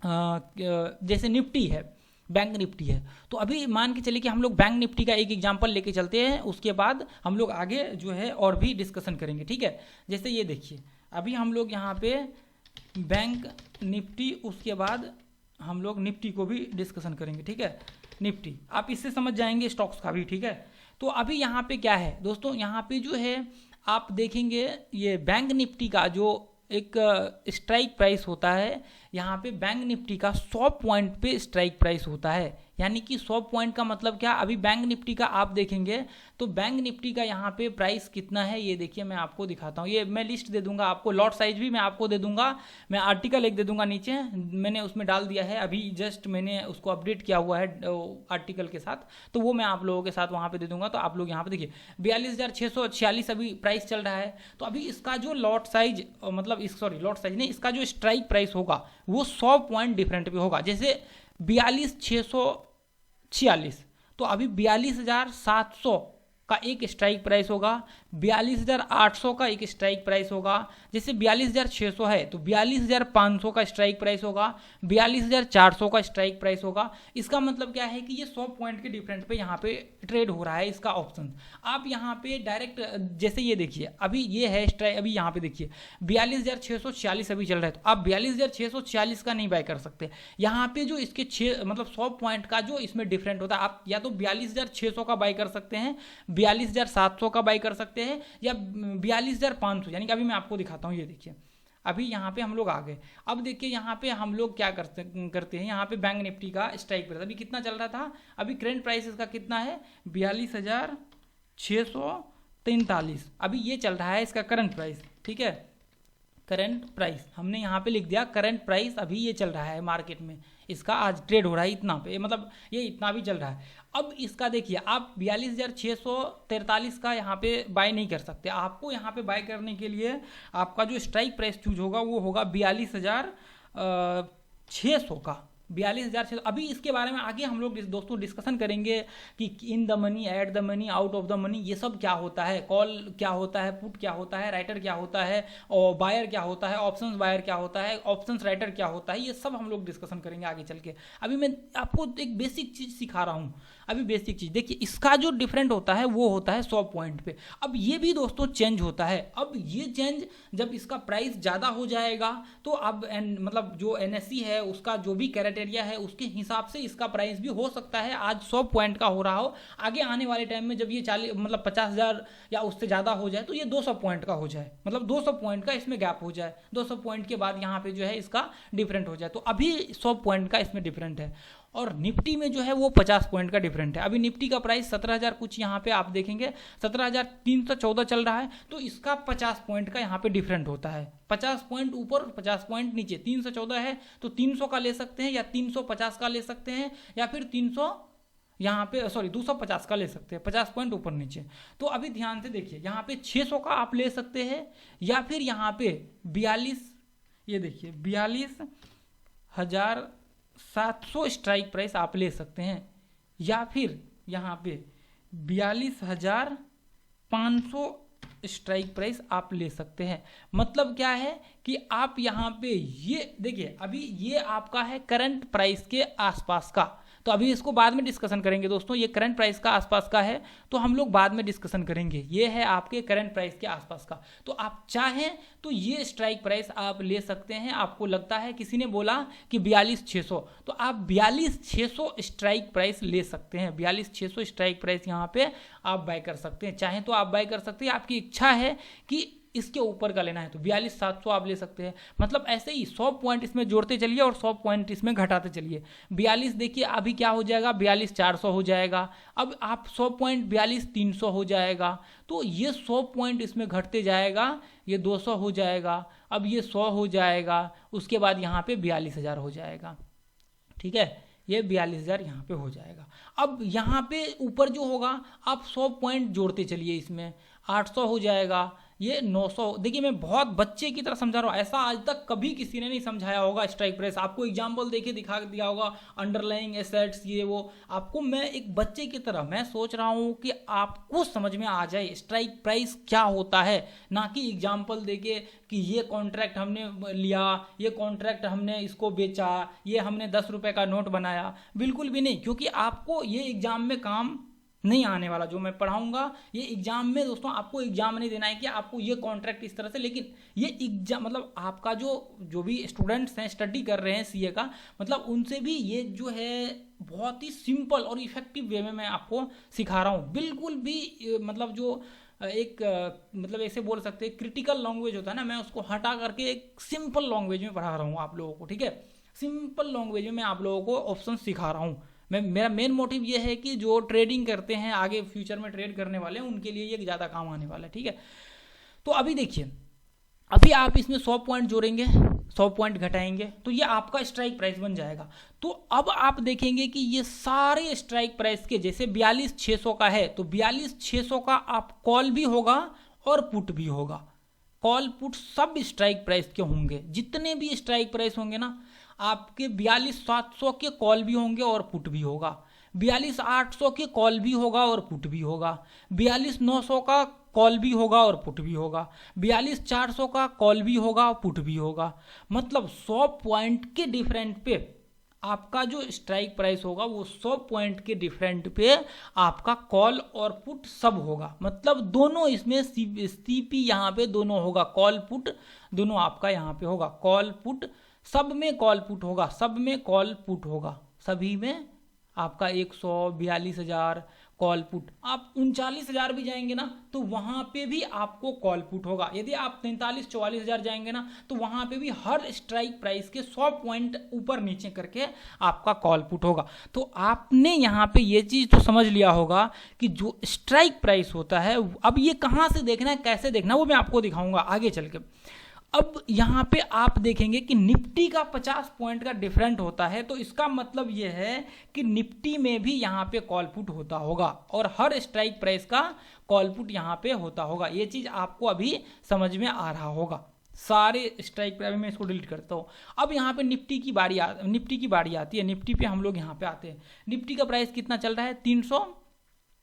जैसे निफ्टी है, बैंक निफ्टी है, तो अभी मान के चलिए कि हम लोग बैंक निफ्टी का एक एग्जांपल लेके चलते हैं, उसके बाद हम लोग आगे जो है और भी डिस्कशन करेंगे, ठीक है। जैसे ये देखिए अभी हम लोग यहाँ पे बैंक निफ्टी, उसके बाद हम लोग निफ्टी को भी डिस्कशन करेंगे, ठीक है। निफ्टी आप इससे समझ जाएंगे, स्टॉक्स का भी, ठीक है। तो अभी यहाँ पे क्या है दोस्तों, यहाँ पे जो है आप देखेंगे ये बैंक निफ्टी का जो एक स्ट्राइक प्राइस होता है, यहाँ पे बैंक निफ्टी का 100 पॉइंट पे स्ट्राइक प्राइस होता है। यानी कि 100 पॉइंट का मतलब क्या, अभी बैंक निफ्टी का आप देखेंगे तो बैंक निफ्टी का यहाँ पे प्राइस कितना है ये देखिए, मैं आपको दिखाता हूँ। ये मैं लिस्ट दे दूंगा आपको, लॉट साइज भी मैं आपको दे दूंगा, मैं आर्टिकल एक दे दूंगा नीचे, मैंने उसमें डाल दिया है, अभी जस्ट मैंने उसको अपडेट किया हुआ है आर्टिकल के साथ, तो वो मैं आप लोगों के साथ वहाँ पे दे दूंगा। तो आप लोग यहाँ पे देखिए 42,646 अभी प्राइस चल रहा है। तो अभी इसका जो लॉट साइज मतलब लॉट साइज नहीं, इसका जो स्ट्राइक प्राइस होगा वो 100 पॉइंट डिफरेंट पे होगा। जैसे 42,646, तो अभी 42,700 का एक स्ट्राइक प्राइस होगा, 42,800 का एक स्ट्राइक प्राइस होगा। जैसे 42,600 है तो 42,500 का स्ट्राइक प्राइस होगा, 42,400 का स्ट्राइक प्राइस होगा। इसका मतलब क्या है कि ये 100 पॉइंट के डिफरेंट पे यहाँ पे ट्रेड हो रहा है इसका ऑप्शन। आप यहाँ पे डायरेक्ट जैसे ये देखिए, अभी ये है स्ट्राइक, अभी यहाँ पे देखिए 42,646 अभी चल रहा है, तो आप 42,646 का नहीं बाय कर सकते। यहाँ पे जो इसके 100 पॉइंट का जो इसमें डिफरेंट होता है, आप या तो 42,600 का बाय कर सकते हैं, 42,700 का बाई कर सकते हैं, या 42,500। यानी कि अभी मैं आपको दिखाता हूँ, ये देखिए अभी यहाँ पे हम लोग आ गए। अब देखिए यहाँ पे हम लोग क्या करते हैं, यहाँ पे बैंक निफ्टी का स्ट्राइक प्राइस अभी कितना चल रहा था, अभी करंट प्राइस इसका कितना है 42,643, अभी ये चल रहा है इसका करंट प्राइस। ठीक है, करंट प्राइस हमने यहाँ पे लिख दिया, करंट प्राइस अभी ये चल रहा है मार्केट में, इसका आज ट्रेड हो रहा है इतना पे, मतलब ये इतना भी चल रहा है। अब इसका देखिए आप 42,643 का यहाँ पे बाय नहीं कर सकते, आपको यहाँ पे बाय करने के लिए आपका जो स्ट्राइक प्राइस चूज होगा वो होगा 42,600 का, 42,600। अभी इसके बारे में आगे हम लोग दोस्तों डिस्कशन करेंगे कि in the money, at the money, out of the money, ये सब क्या होता है, कॉल क्या होता है, पुट क्या होता है, राइटर क्या होता है, और बायर क्या होता है, ऑप्शंस बायर क्या होता है, ऑप्शंस राइटर क्या होता है, ये सब हम लोग डिस्कशन करेंगे आगे चल के। अभी मैं आपको एक बेसिक चीज़ सिखा रहा हूँ, अभी बेसिक चीज़ देखिए, इसका जो डिफरेंट होता है वो होता है 100 पॉइंट पे। अब ये भी दोस्तों चेंज होता है, अब ये चेंज जब इसका प्राइस ज़्यादा हो जाएगा तो अब मतलब जो NSE है उसका जो भी क्राइटेरिया है उसके हिसाब से इसका प्राइस भी हो सकता है आज 100 पॉइंट का हो रहा हो, आगे आने वाले टाइम में जब ये 50,000 या उससे ज़्यादा हो जाए तो ये 200 पॉइंट का हो जाए, मतलब 200 पॉइंट का इसमें गैप हो जाए, 200 पॉइंट के बाद यहाँ पे जो है इसका डिफरेंट हो जाए। तो अभी 100 पॉइंट का इसमें डिफरेंट है, और निफ्टी में जो है वो 50 पॉइंट का डिफरेंट है। अभी निफ्टी का प्राइस 17,000 कुछ यहाँ पे आप देखेंगे 17,314 चल रहा है, तो इसका 50 पॉइंट का यहाँ पे डिफरेंट होता है, 50 पॉइंट ऊपर 50 पॉइंट नीचे। 314 है तो 300 का ले सकते हैं, या 350 का ले सकते हैं, या फिर 300 यहाँ पे 250 का ले सकते हैं, 50 पॉइंट ऊपर नीचे। तो अभी ध्यान से देखिए यहाँ पे 600 का आप ले सकते हैं, या फिर यहाँ पे 42, ये देखिए 42,700 स्ट्राइक प्राइस आप ले सकते हैं, या फिर यहाँ पे 42,500 स्ट्राइक प्राइस आप ले सकते हैं। मतलब क्या है कि आप यहाँ पे ये देखिए, अभी ये आपका है करंट प्राइस के आसपास का, तो अभी इसको बाद में डिस्कशन करेंगे दोस्तों, ये करंट प्राइस का आसपास का है तो हम लोग बाद में डिस्कशन करेंगे। ये है आपके करंट प्राइस के आसपास का, तो आप चाहें तो ये स्ट्राइक प्राइस आप ले सकते हैं। आपको लगता है, किसी ने बोला कि 42,600, तो आप 42,600 स्ट्राइक प्राइस ले सकते हैं, 42,600 स्ट्राइक प्राइस यहाँ पे आप बाय कर सकते हैं। चाहें तो आप बाय कर सकते हैं, आपकी इच्छा है कि इसके ऊपर का लेना है तो 42,700 आप ले सकते हैं। मतलब ऐसे ही 100 पॉइंट इसमें जोड़ते चलिए और 100 पॉइंट इसमें घटाते चलिए। 42 देखिए अभी क्या हो जाएगा, 42,400 हो जाएगा। अब आप 100 पॉइंट 42,300 हो जाएगा, तो ये 100 पॉइंट इसमें घटते जाएगा, ये 200 हो जाएगा, अब ये 100 हो जाएगा, उसके बाद यहाँ पे 42,000 हो जाएगा। ठीक है, ये 42,000 यहाँ पे हो जाएगा। अब यहाँ पे ऊपर जो होगा आप 100 पॉइंट जोड़ते चलिए, इसमें 800 हो जाएगा, ये 900। देखिए मैं बहुत बच्चे की तरह समझा रहा हूँ, ऐसा आज तक कभी किसी ने नहीं समझाया होगा स्ट्राइक प्राइस। आपको एग्जाम्पल देके दिखा दिया होगा, अंडरलाइंग एसेट्स ये वो, आपको मैं एक बच्चे की तरह मैं सोच रहा हूँ कि आपको समझ में आ जाए स्ट्राइक प्राइस क्या होता है, ना कि एग्जाम्पल देके कि ये कॉन्ट्रैक्ट हमने लिया, ये कॉन्ट्रैक्ट हमने इसको बेचा, ये हमने 10 रुपये का नोट बनाया। बिल्कुल भी नहीं, क्योंकि आपको ये एग्जाम में काम नहीं आने वाला। जो मैं पढ़ाऊंगा ये एग्जाम में दोस्तों आपको एग्जाम नहीं देना है कि आपको ये कॉन्ट्रैक्ट इस तरह से, लेकिन ये एग्जाम मतलब आपका जो भी स्टूडेंट्स हैं स्टडी कर रहे हैं सीए का, मतलब उनसे भी ये जो है बहुत ही सिंपल और इफेक्टिव वे में मैं आपको सिखा रहा हूँ। बिल्कुल भी मतलब जो एक मतलब ऐसे बोल सकते हैं क्रिटिकल लैंग्वेज होता है ना, मैं उसको हटा करके एक सिंपल लैंग्वेज में पढ़ा रहा हूँ आप लोगों को। ठीक है, सिंपल लैंग्वेज में मैं आप लोगों को ऑप्शन सिखा रहा हूँ। मेरा मेन मोटिव ये है कि जो ट्रेडिंग करते हैं, आगे फ्यूचर में ट्रेड करने वाले हैं, उनके लिए ये ज़्यादा काम आने वाला है, ठीक है। तो अभी देखिए, अभी आप इसमें 100 पॉइंट जोड़ेंगे, 100 पॉइंट घटाएंगे, तो ये आपका स्ट्राइक प्राइस बन जाएगा। तो अब आप देखेंगे कि ये सारे स्ट्राइक प्राइस के, जैसे 42,600 का है तो 42,600 का आप कॉल भी होगा और पुट भी होगा। कॉल पुट सब स्ट्राइक प्राइस के होंगे, जितने भी स्ट्राइक प्राइस होंगे ना आपके 42,700 के कॉल भी होंगे और पुट भी होगा, 42,800 के कॉल भी होगा और पुट भी होगा, 42,900 का कॉल भी होगा और पुट भी होगा, 42,400 का कॉल भी होगा और पुट भी होगा। मतलब 100 पॉइंट के डिफरेंट पे आपका जो स्ट्राइक प्राइस होगा वो 100 पॉइंट के डिफरेंट पे आपका कॉल और पुट सब होगा। मतलब दोनों इसमें सीपी यहाँ पे दोनों होगा, कॉल पुट दोनों आपका यहाँ पे होगा, कॉल पुट सब में कॉल पुट होगा, सब में कॉल पुट होगा, सभी में आपका 142,000 कॉल पुट। आप 39,000 भी जाएंगे ना तो वहाँ पे भी आपको कॉल पुट होगा। यदि आप 43-44,000 जाएंगे ना तो वहाँ पे भी हर स्ट्राइक प्राइस के 100 पॉइंट ऊपर नीचे करके आपका कॉल पुट होगा। तो आपने यहाँ पे ये चीज़ तो समझ लिया होगा कि जो स्ट्राइक प्राइस होता है, अब ये कहाँ से देखना है, कैसे देखना है, वो मैं आपको दिखाऊंगा आगे चल के। अब यहाँ पे आप देखेंगे कि निफ्टी का 50 पॉइंट का डिफरेंट होता है, तो इसका मतलब ये है कि निफ्टी में भी यहाँ पे कॉल पुट होता होगा और हर स्ट्राइक प्राइस का कॉल पुट यहाँ पे होता होगा। ये चीज़ आपको अभी समझ में आ रहा होगा। सारे स्ट्राइक प्राइस में इसको डिलीट करता हूँ। अब यहाँ पे निफ्टी की बारी आती है। निफ्टी पे हम लोग यहाँ पे आते हैं। निफ्टी का प्राइस कितना चल रहा है, 300,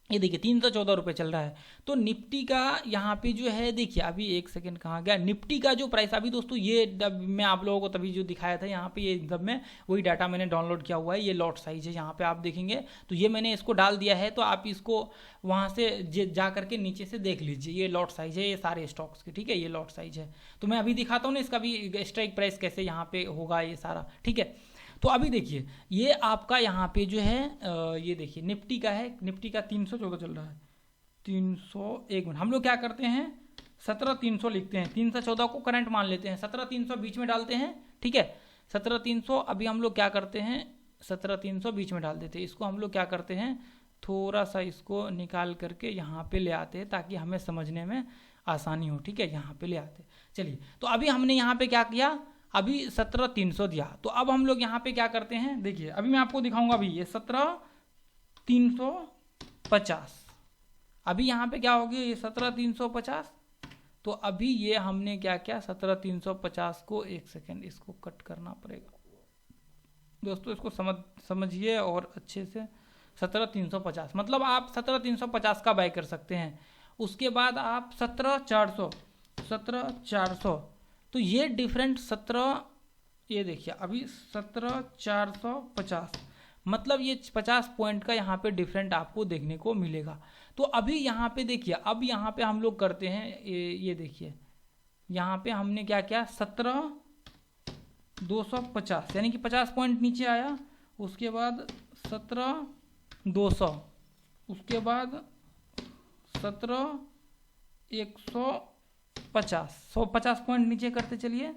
ये देखिए 314 रुपये चल रहा है। तो निफ्टी का यहाँ पे जो है, देखिए अभी एक सेकंड कहाँ गया, निफ्टी का जो प्राइस अभी दोस्तों, ये मैं आप लोगों को तभी जो दिखाया था यहाँ पे, ये एकदम में वही डाटा मैंने डाउनलोड किया हुआ है। ये लॉट साइज है, यहाँ पे आप देखेंगे तो ये मैंने इसको डाल दिया है, तो आप इसको वहाँ से जा करके नीचे से देख लीजिए। ये लॉट साइज है, ये सारे स्टॉक्स के, ठीक है, ये लॉट साइज है। तो मैं अभी दिखाता हूँ ना इसका भी स्ट्राइक प्राइस कैसे यहाँ पे होगा, ये सारा, ठीक है। तो अभी देखिए ये आपका यहाँ पे जो है ये देखिए निफ्टी का है, निफ्टी का 314 चल रहा है, 301 मिनट। हम लोग क्या करते हैं, 17,300 लिखते हैं, 314 को करंट मान लेते हैं, 17,300 बीच में डालते हैं, ठीक है। 17,300 अभी हम लोग क्या करते हैं, 17,300 बीच में डाल देते हैं। इसको हम लोग क्या करते हैं, थोड़ा सा इसको निकाल करके यहाँ पे ले आते हैं ताकि हमें समझने में आसानी हो, ठीक है। यहाँ पे ले आते, चलिए। तो अभी हमने यहाँ पे क्या किया, अभी 17,300 दिया। तो अब हम लोग यहाँ पे क्या करते हैं, देखिए अभी मैं आपको दिखाऊंगा। अभी ये 17,350, अभी यहाँ पे क्या हो गया, ये 17,350। तो अभी ये हमने क्या किया, 17,350 को, एक सेकेंड इसको कट करना पड़ेगा दोस्तों, इसको समझिए और अच्छे से। 17,350 मतलब आप 17,350 का बाय कर सकते हैं। उसके बाद आप 17,400, तो ये डिफरेंट 17, ये देखिए अभी 17,450, मतलब ये 50 पॉइंट का यहाँ पे डिफरेंट आपको देखने को मिलेगा। तो अभी यहाँ पे देखिए, अब यहाँ पे हम लोग करते हैं, ये देखिए यहाँ पे हमने क्या किया, 17,250 यानी कि 50 पॉइंट नीचे आया। उसके बाद 17,200, उसके बाद 17,150, 150 पॉइंट नीचे करते चलिए,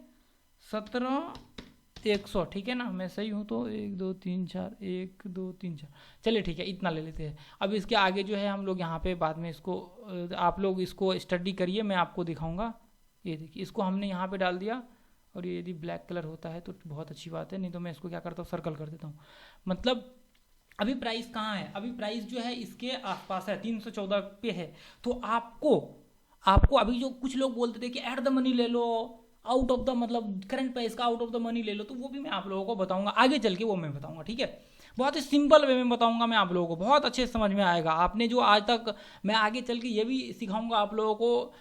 17,100, ठीक है ना, मैं सही हूँ तो 1 2 3 4, 1 2 3 4, चलिए ठीक है, इतना ले लेते हैं। अब इसके आगे जो है हम लोग यहाँ पे बाद में इसको, आप लोग इसको स्टडी करिए, मैं आपको दिखाऊंगा। ये देखिए इसको हमने यहाँ पे डाल दिया, और ये यदि ब्लैक कलर होता है तो बहुत अच्छी बात है, नहीं तो मैं इसको क्या करता हूँ, सर्कल कर देता हूँ। मतलब अभी प्राइस कहाँ है, अभी प्राइस जो है इसके आसपास है, 314 पे है। तो आपको अभी जो कुछ लोग बोलते थे कि एट द मनी ले लो, आउट ऑफ द, मतलब करंट प्राइस का आउट ऑफ द मनी ले लो, तो वो भी मैं आप लोगों को बताऊंगा आगे चल के, वो मैं बताऊंगा, ठीक है। बहुत ही सिंपल वे में बताऊंगा मैं आप लोगों को, बहुत अच्छे से समझ में आएगा। आपने जो आज तक, मैं आगे चल के ये भी सिखाऊंगा आप लोगों को,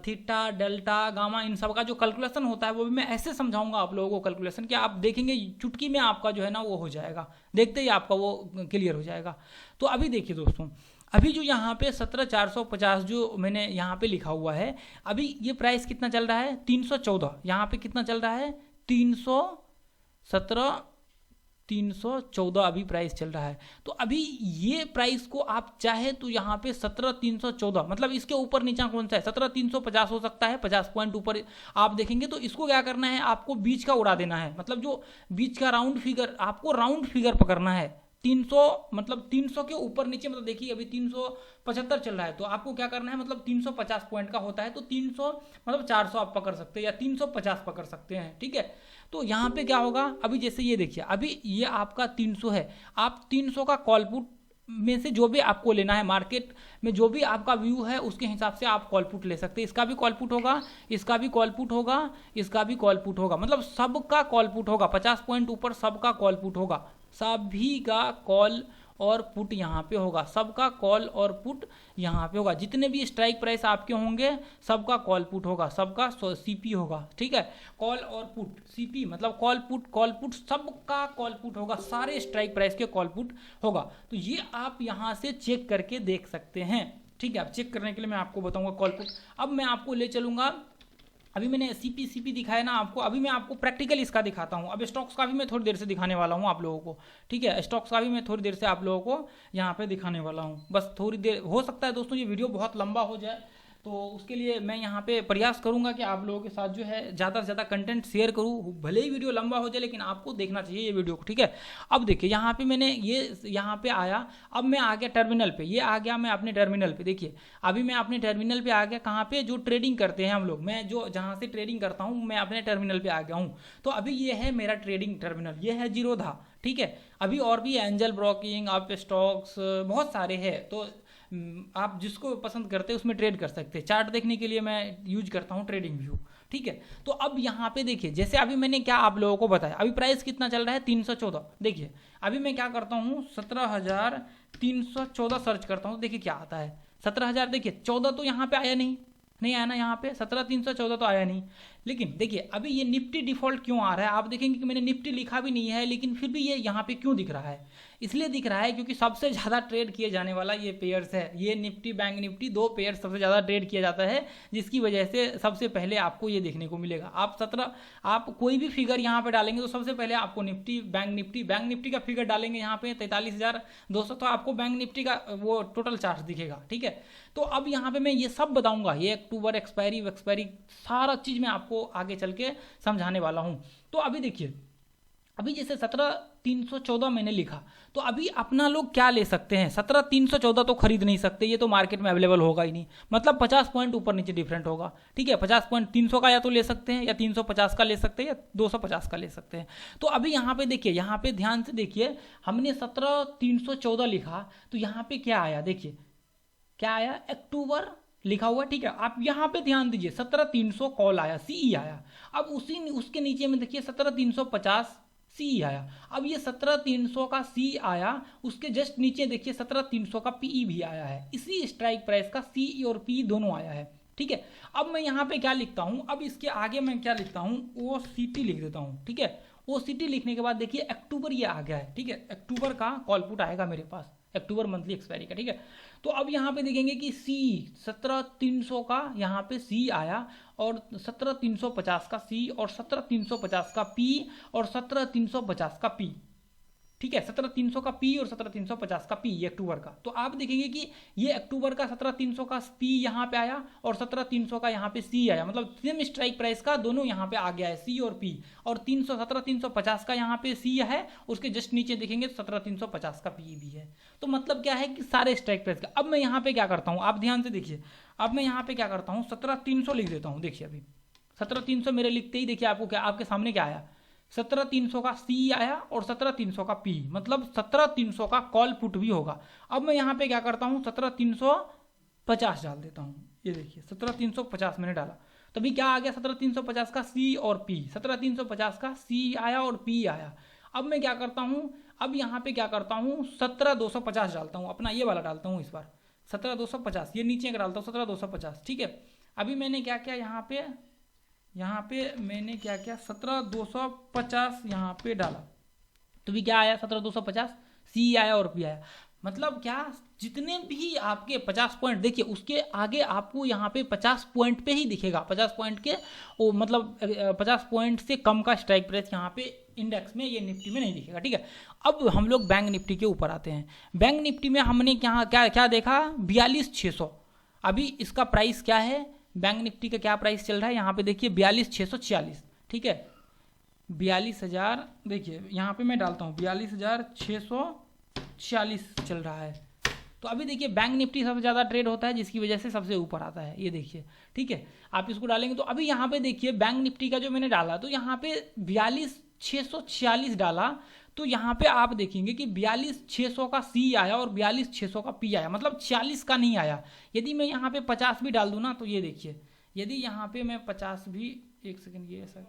थीटा, डेल्टा, गामा, इन सब का जो कैलकुलेशन होता है वो भी मैं ऐसे समझाऊंगा आप लोगों को कैलकुलेशन, कि आप देखेंगे चुटकी में आपका जो है ना वो हो जाएगा, देखते ही आपका वो क्लियर हो जाएगा। तो अभी देखिए दोस्तों, अभी जो यहाँ पे 17,450 जो मैंने यहाँ पे लिखा हुआ है, अभी ये प्राइस कितना चल रहा है, 314, यहाँ पे कितना चल रहा है, 314 अभी प्राइस चल रहा है। तो अभी ये प्राइस को आप चाहे तो यहाँ पे 17,314, मतलब इसके ऊपर नीचा कौन सा है, 17,350 हो सकता है, 50 पॉइंट ऊपर आप देखेंगे। तो इसको क्या करना है, आपको बीच का उड़ा देना है, मतलब जो बीच का राउंड फिगर, आपको राउंड फिगर पकड़ना है। 300 मतलब 300 के ऊपर नीचे, मतलब देखिए अभी 375 चल रहा है, तो आपको क्या करना है, मतलब 350 पॉइंट का होता है तो 300 मतलब 400 आप पकड़ सकते हैं या 350 पकड़ सकते हैं, ठीक है। तो यहाँ पे क्या होगा, अभी जैसे ये देखिए, अभी ये आपका 300 है, आप 300 का कॉल पुट में से जो भी आपको लेना है, मार्केट में जो भी आपका व्यू है उसके हिसाब से आप कॉल पुट ले सकते हैं। इसका भी कॉल पुट होगा, इसका भी कॉल पुट होगा, इसका भी कॉल पुट होगा, मतलब सबका कॉल पुट होगा, 50 पॉइंट ऊपर सबका कॉल पुट होगा, सभी का कॉल और पुट यहाँ पे होगा, सबका कॉल और पुट यहाँ पे होगा। जितने भी स्ट्राइक प्राइस आपके होंगे सबका कॉल पुट होगा, सबका सीपी होगा, ठीक है। कॉल और पुट, सीपी मतलब कॉल पुट सबका कॉल पुट होगा, सारे स्ट्राइक प्राइस के कॉल पुट होगा। तो ये आप यहाँ से चेक करके देख सकते हैं, ठीक है। आप चेक करने के लिए मैं आपको बताऊंगा कॉल पुट। अब मैं आपको ले चलूंगा, अभी मैंने सीपी दिखाया ना आपको, अभी मैं आपको प्रैक्टिकल इसका दिखाता हूँ। अब स्टॉक्स का भी मैं थोड़ी देर से दिखाने वाला हूँ आप लोगों को, ठीक है। स्टॉक्स का भी मैं थोड़ी देर से आप लोगों को यहाँ पे दिखाने वाला हूँ, बस थोड़ी देर। हो सकता है दोस्तों ये वीडियो बहुत लंबा हो जाए, तो उसके लिए मैं यहाँ पे प्रयास करूँगा कि आप लोगों के साथ जो है ज़्यादा से ज़्यादा कंटेंट शेयर करूँ, भले ही वीडियो लंबा हो जाए लेकिन आपको देखना चाहिए ये वीडियो को, ठीक है। अब देखिए यहाँ पे मैंने ये यहाँ पे आया, अब मैं आ गया टर्मिनल पे, ये आ गया मैं अपने टर्मिनल पे। देखिए अभी मैं अपने टर्मिनल पे आ गया, कहाँ पे, जो ट्रेडिंग करते हैं हम लोग, मैं जो जहाँ से ट्रेडिंग करता हूँ मैं अपने टर्मिनल पे आ गया हूँ। तो अभी ये है मेरा ट्रेडिंग टर्मिनल, ये है जीरोधा, ठीक है। अभी और भी एंजल ब्रोकिंग, अप स्टॉक्स बहुत सारे हैं, तो आप जिसको पसंद करते हैं उसमें ट्रेड कर सकते हैं। चार्ट देखने के लिए मैं यूज करता हूँ ट्रेडिंग व्यू, ठीक है। तो अब यहाँ पे देखिए, जैसे अभी मैंने क्या आप लोगों को बताया, अभी प्राइस कितना चल रहा है 314। देखिए अभी मैं क्या करता हूँ, 17,314 सर्च करता हूँ, देखिए क्या आता है 17,000। देखिए 14 तो यहाँ पे आया नहीं आया ना, यहाँ पे 17,314 तो आया नहीं। लेकिन देखिए अभी ये निफ्टी डिफॉल्ट क्यों आ रहा है, आप देखेंगे कि मैंने निफ्टी लिखा भी नहीं है, लेकिन फिर भी ये यहाँ पे क्यों दिख रहा है, इसलिए दिख रहा है क्योंकि सबसे ज़्यादा ट्रेड किए जाने वाला ये पेयर्स है, ये निफ्टी बैंक निफ्टी, दो पेयर्स सबसे ज़्यादा ट्रेड किया जाता है, जिसकी वजह से सबसे पहले आपको ये देखने को मिलेगा। आप कोई भी फिगर यहाँ पे डालेंगे तो सबसे पहले आपको बैंक निफ्टी का फिगर डालेंगे यहाँ पे 43,200, तो आपको बैंक निफ्टी का वो टोटल चार्ट दिखेगा, ठीक है। तो अब यहाँ पे मैं ये सब बताऊंगा, ये अक्टूबर एक्सपायरी सारा चीज़ मैं आपको आगे चल के समझाने वाला हूँ। तो अभी देखिए, अभी जैसे 17,314 मैंने लिखा, तो अभी अपना लोग क्या ले सकते हैं, 17,314 तो खरीद नहीं सकते, ये तो मार्केट में अवेलेबल होगा ही नहीं, मतलब 50 पॉइंट ऊपर नीचे डिफरेंट होगा, ठीक है। 50 पॉइंट 300 का या तो ले सकते हैं, या 350 का ले सकते हैं, या 250 का ले सकते हैं। तो अभी यहाँ पे देखिए, यहाँ पे ध्यान से देखिए, हमने 17,314 लिखा, तो यहाँ पे क्या आया, देखिए क्या आया, अक्टूबर लिखा हुआ, ठीक है। आप यहाँ पे ध्यान दीजिए, 17,300 कॉल आया, सीई आया। अब उसके नीचे में देखिए 17,350 सी आया। अब ये 17,300 का सी आया, उसके जस्ट नीचे देखिए 17,300 का पीई भी आया है, इसी स्ट्राइक प्राइस का सी और पी दोनों आया है, ठीक है। अब मैं यहाँ पे क्या लिखता हूँ, अब इसके आगे मैं क्या लिखता हूँ, OCT लिख देता हूँ, ठीक है। OCT लिखने के बाद देखिए अक्टूबर ये आ गया है, ठीक है। अक्टूबर का कॉल पुट आएगा मेरे पास, अक्टूबर मंथली एक्सपायरी का, ठीक है। तो अब यहाँ पे देखेंगे कि सी 17,300 का यहाँ पे सी आया, और 17,350 का सी, और 17,350 का पी, और 17,350 का पी, ठीक है। 17,300 का पी और 17,350 का पी, ये अक्टूबर का। तो आप देखेंगे कि ये अक्टूबर का 17,300 का पी यहाँ पे आया, और 17,300 का यहाँ पे सी आया, मतलब सेम स्ट्राइक प्राइस का दोनों यहाँ पे आ गया है, सी और पी। और 17,350 का यहाँ पे सी है, उसके जस्ट नीचे देखेंगे 17,350 का पी भी है। तो मतलब क्या है कि सारे स्ट्राइक प्राइस का। अब मैं यहाँ पे क्या करता हूँ, आप ध्यान से देखिए, अब मैं यहाँ पे क्या करता हूँ, 17,300 लिख देता हूँ। देखिए अभी 17,300 मेरे लिखते ही देखिए आपको क्या, आपके सामने क्या आया, 17,300 का सी आया और 17,300 का पी, मतलब 17,300 का कॉल पुट भी होगा। अब मैं यहाँ पे क्या करता हूँ, 17,350 डाल देता हूँ। ये देखिए 17,350 मैंने डाला, तभी क्या आ गया, 17,350 का सी और पी, 17,350 का सी आया और पी आया। अब मैं क्या करता हूँ, अब यहाँ पे क्या करता हूँ, 17,250 डालता हूँ, अपना ये वाला डालता हूँ इस बार 17,250, ये नीचे का डालता हूँ 17,250, ठीक है। अभी मैंने क्या किया, यहाँ पे मैंने क्या किया, 17,250 यहाँ पे डाला, तो भी क्या आया, 17,250 सी आया और पी आया। मतलब क्या, जितने भी आपके 50 पॉइंट देखिए, उसके आगे आपको यहाँ पे 50 पॉइंट पे ही दिखेगा, 50 पॉइंट के वो मतलब 50 पॉइंट से कम का स्ट्राइक प्राइस यहाँ पे इंडेक्स में, ये निफ्टी में नहीं दिखेगा, ठीक है। अब हम लोग बैंक निफ्टी के ऊपर आते हैं। बैंक निफ्टी में हमने क्या देखा, 42,600। अभी इसका प्राइस क्या है, बैंक निफ्टी का क्या प्राइस चल रहा है, यहाँ पे देखिए 42,646, ठीक है। 42,000, देखिए यहाँ पे मैं डालता हूँ 42,646, 46 चल रहा है। तो अभी देखिए बैंक निफ्टी सबसे ज़्यादा ट्रेड होता है, जिसकी वजह से सबसे ऊपर आता है, ये देखिए, ठीक है। आप इसको डालेंगे तो अभी यहाँ पे देखिए बैंक निफ्टी का जो मैंने डाला तो यहाँ पे 42,646 डाला, तो यहाँ पे आप देखेंगे कि 42,600 का सी आया और 42,600 का पी आया, मतलब 46 का नहीं आया। यदि मैं यहाँ पे 50 भी डाल दूँ ना, तो ये देखिए, यदि यहाँ पे मैं 50 भी, एक सेकेंड, ये ऐसा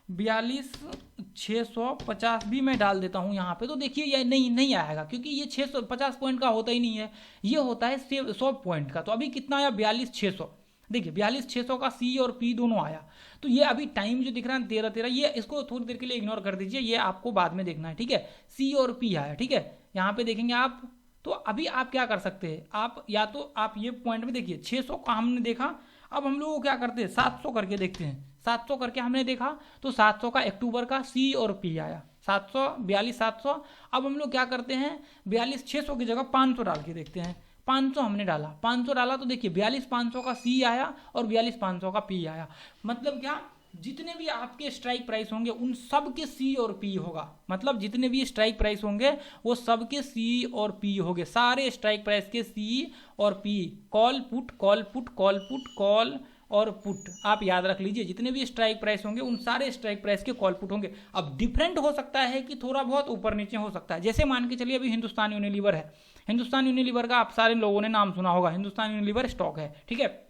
42,650 भी मैं डाल देता हूँ यहाँ पे, तो देखिए ये नहीं आएगा, क्योंकि ये 650 पॉइंट का होता ही नहीं है, ये होता है 100 पॉइंट का। तो अभी कितना आया, 42,600, देखिए 42,600 का सी और पी दोनों आया। तो ये अभी टाइम जो दिख रहा है 13:13, ये इसको थोड़ी देर के लिए इग्नोर कर दीजिए, ये आपको बाद में देखना है, ठीक है। सी और पी आया, ठीक है, यहाँ पे देखेंगे आप। तो अभी आप क्या कर सकते हैं, आप या तो आप ये पॉइंट में देखिए 600 का हमने देखा, अब हम लोग क्या करते हैं 700 करके देखते हैं। 700 करके हमने देखा तो 700 का अक्टूबर का सी और पी आया 700, 42,700। अब हम लोग क्या करते हैं 42,600 की जगह 500 डाल के देखते हैं। 500 हमने डाला, 500 डाला तो देखिए 42,500 का सी आया और 42,500 का पी आया। मतलब क्या, जितने भी आपके स्ट्राइक प्राइस होंगे उन सब के सी और पी होगा, मतलब जितने भी स्ट्राइक प्राइस होंगे वो सब के सी और पी होंगे, सारे स्ट्राइक प्राइस के सी और P. Call put, call put, call put, call और पुट, आप याद रख लीजिए, जितने भी स्ट्राइक प्राइस होंगे उन सारे स्ट्राइक प्राइस के कॉल पुट होंगे। अब डिफरेंट हो सकता है कि थोड़ा बहुत ऊपर नीचे हो सकता है, जैसे मान के चलिए अभी हिंदुस्तान यूनिलीवर है, हिंदुस्तान यूनिलीवर का आप सारे लोगों ने नाम सुना होगा, हिंदुस्तान यूनिलीवर स्टॉक है, ठीक है।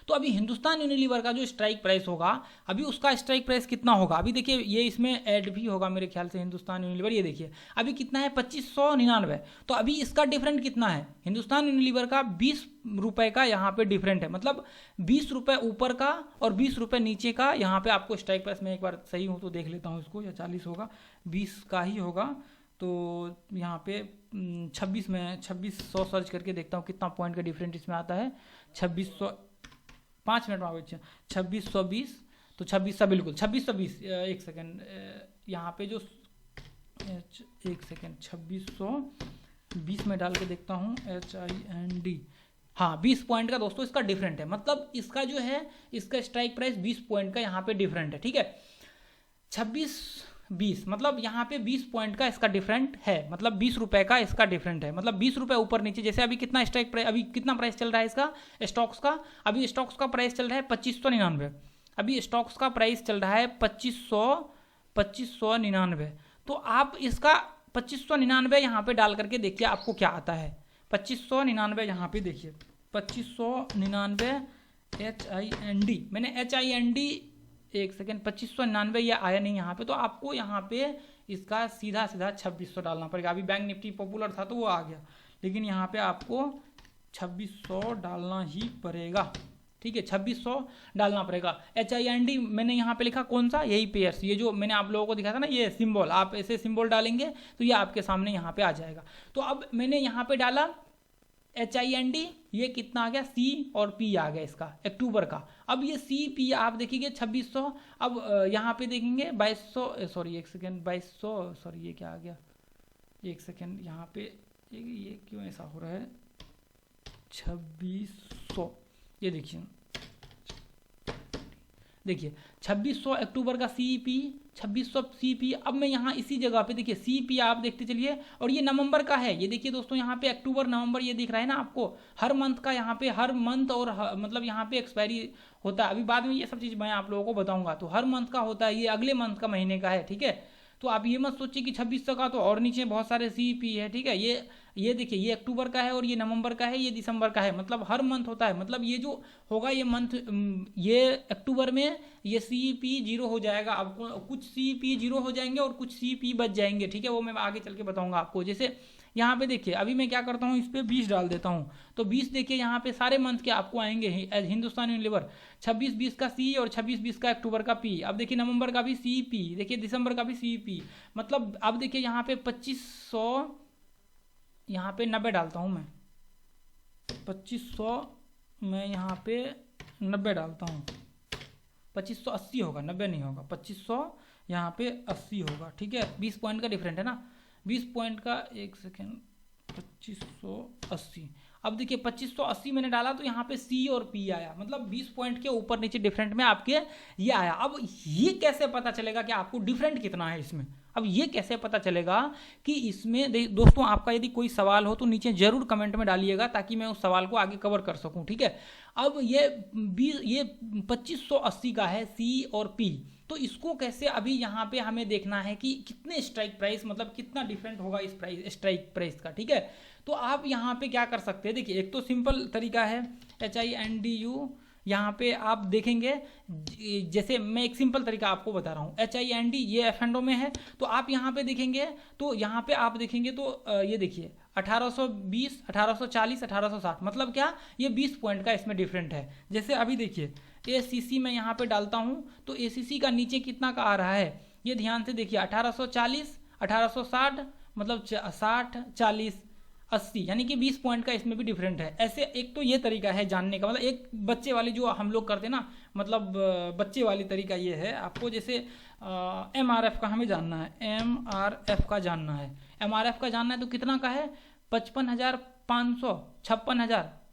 तो अभी हिंदुस्तान यूनिलीवर का जो स्ट्राइक प्राइस होगा, अभी उसका स्ट्राइक प्राइस कितना होगा, अभी देखिए ये इसमें ऐड भी होगा मेरे ख्याल से, हिंदुस्तान यूनिलीवर, ये देखिए अभी कितना है 2599। तो अभी इसका डिफरेंट कितना है, हिंदुस्तान यूनिलीवर का 20 रुपए का यहाँ पे डिफरेंट है, मतलब 20 रुपए ऊपर का और 20 रुपए नीचे का यहाँ पे आपको स्ट्राइक प्राइस। मैं एक बार सही हूँ तो देख लेता हूँ इसको, या 40 होगा, 20 का ही होगा। तो यहाँ पे 26 में 2600 सर्च करके देखता हूँ कितना पॉइंट का डिफरेंट इसमें आता है। 2600, 5 मिनट में आगे 2620, तो 2600, बिल्कुल 2620, एक सेकेंड, यहाँ पे जो एक सेकेंड 2620 में डाल के देखता हूँ, HIND, हाँ 20 पॉइंट का दोस्तों इसका डिफरेंट है, मतलब इसका जो है इसका स्ट्राइक प्राइस 20 पॉइंट का यहाँ पे डिफरेंट है, ठीक है। 26-20 मतलब यहाँ पे 20 पॉइंट का इसका डिफरेंट है, मतलब 20 रुपए का इसका डिफरेंट है, मतलब 20 रुपए ऊपर नीचे। जैसे अभी कितना स्ट्राइक प्राइस, अभी कितना प्राइस चल रहा है इसका स्टॉक्स का, अभी स्टॉक्स का प्राइस चल रहा है 2599, अभी स्टॉक्स का प्राइस चल रहा है 2599। तो आप इसका 2599 यहाँ पे डाल करके देखिए आपको क्या आता है। 2599 यहाँ पे देखिए 2599 HIND, मैंने HIND, एक सेकेंड 2599 ये आया नहीं यहाँ पे, तो आपको यहाँ पे इसका सीधा 2600 डालना पड़ेगा। अभी बैंक निफ्टी पॉपुलर था तो वो आ गया, लेकिन यहाँ पे आपको 2600 डालना ही पड़ेगा, ठीक है, 2600 डालना पड़ेगा। HIND मैंने यहाँ पे लिखा कौन सा, यही पेयर्स, ये जो मैंने आप लोगों को दिखा था ना, ये सिंबल, आप ऐसे सिंबल डालेंगे तो ये आपके सामने यहाँ पे आ जाएगा। तो अब मैंने यहाँ पे डाला HIND, ये कितना आ गया, C और P आ गया इसका अक्टूबर का। अब ये C P आप देखिए 2600, अब यहाँ पे देखेंगे 2200, सॉरी एक सेकेंड 2200, सॉरी ये क्या आ गया, एक सेकेंड यहाँ पे ये क्यों ऐसा हो रहा है, 2600, ये देखिए 2600 अक्टूबर का CP, 2600 CP। अब मैं यहाँ इसी जगह पे देखिए CP आप देखते चलिए, और ये नवंबर का है, ये देखिए दोस्तों यहाँ पे अक्टूबर नवंबर ये दिख रहा है ना आपको, हर मंथ का यहाँ पे, हर मंथ और मतलब यहाँ पे एक्सपायरी होता है। अभी बाद में ये सब चीज़ मैं आप लोगों को बताऊंगा। तो हर मंथ का होता है, ये अगले मंथ का महीने का है, ठीक है। तो आप ये मत सोचिए कि 2600 का, तो और नीचे बहुत सारे CP है, ठीक है। ये देखिए ये अक्टूबर का है और ये नवंबर का है, ये दिसंबर का है, मतलब हर मंथ होता है। मतलब ये जो होगा ये मंथ, ये अक्टूबर में ये CP 0 हो जाएगा, आपको कुछ CP 0 हो जाएंगे और कुछ CP बच जाएंगे, ठीक है। वो मैं आगे चल के बताऊंगा आपको। जैसे यहाँ पे देखिए अभी मैं क्या करता हूँ, इस पर 20 डाल देता हूँ, तो 20 देखिए यहाँ पे सारे मंथ के आपको आएंगे हिंदुस्तान यूनिलीवर, 26-20 का C और 26-20 का अक्टूबर का P। अब देखिए नवंबर का भी CP, देखिए दिसंबर का भी CP, मतलब अब देखिए यहाँ पे 2500, यहाँ पे 90 डालता हूँ मैं, 2500 मैं यहाँ पे 90 डालता हूँ, 2580 होगा, 90 नहीं होगा, 2500 यहाँ पे 80 होगा, ठीक है। 20 पॉइंट का डिफरेंट है ना, 20 पॉइंट का, एक सेकेंड, 2580। अब देखिए 2580 मैंने डाला तो यहाँ पे सी और पी आया, मतलब 20 पॉइंट के ऊपर नीचे डिफरेंट में आपके ये आया। अब ये कैसे पता चलेगा कि आपको डिफरेंट कितना है इसमें? अब ये कैसे पता चलेगा कि इसमें दोस्तों आपका यदि कोई सवाल हो तो नीचे जरूर कमेंट में डालिएगा ताकि मैं उस सवाल को आगे कवर कर सकूं, ठीक है। अब ये 2580 का है सी और पी, तो इसको कैसे अभी यहाँ पे हमें देखना है कि कितने स्ट्राइक प्राइस, मतलब कितना डिफरेंट होगा इस प्राइस स्ट्राइक प्राइस का, ठीक है। तो आप यहाँ पे क्या कर सकते हैं, देखिए एक तो सिंपल तरीका है HINDU, यहाँ पे आप देखेंगे, जैसे मैं एक सिंपल तरीका आपको बता रहा हूँ, HIND ये एफ&ओ में है, तो आप यहाँ पे देखेंगे तो यहाँ पे आप देखेंगे तो ये देखिए 1820, 1840, 1860, मतलब क्या, ये 20 पॉइंट का इसमें डिफरेंट है। जैसे अभी देखिए ACC मैं यहाँ पे डालता हूँ तो ACC का नीचे कितना का आ रहा है, ये ध्यान से देखिए 1840, 1860, मतलब 60, 40, 80, यानी कि 20 पॉइंट का इसमें भी डिफरेंट है। ऐसे एक तो ये तरीका है जानने का, मतलब एक बच्चे वाली जो हम लोग करते हैं ना, मतलब बच्चे वाली तरीका ये है आपको, जैसे MRF का हमें जानना है, MRF का जानना है, MRF का जानना है तो कितना का है 55,500,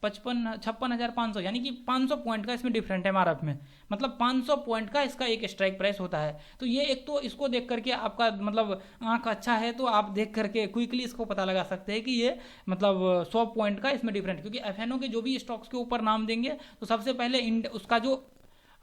56,500, यानी कि 500 पॉइंट का इसमें डिफरेंट है MRF में, मतलब 500 पॉइंट का इसका एक स्ट्राइक प्राइस होता है। तो ये एक तो इसको देख करके आपका मतलब आंख अच्छा है तो आप देख करके क्विकली इसको पता लगा सकते हैं कि ये मतलब 100 पॉइंट का इसमें डिफरेंट, क्योंकि एफ&ओ के जो भी स्टॉक्स के ऊपर नाम देंगे तो सबसे पहले उसका जो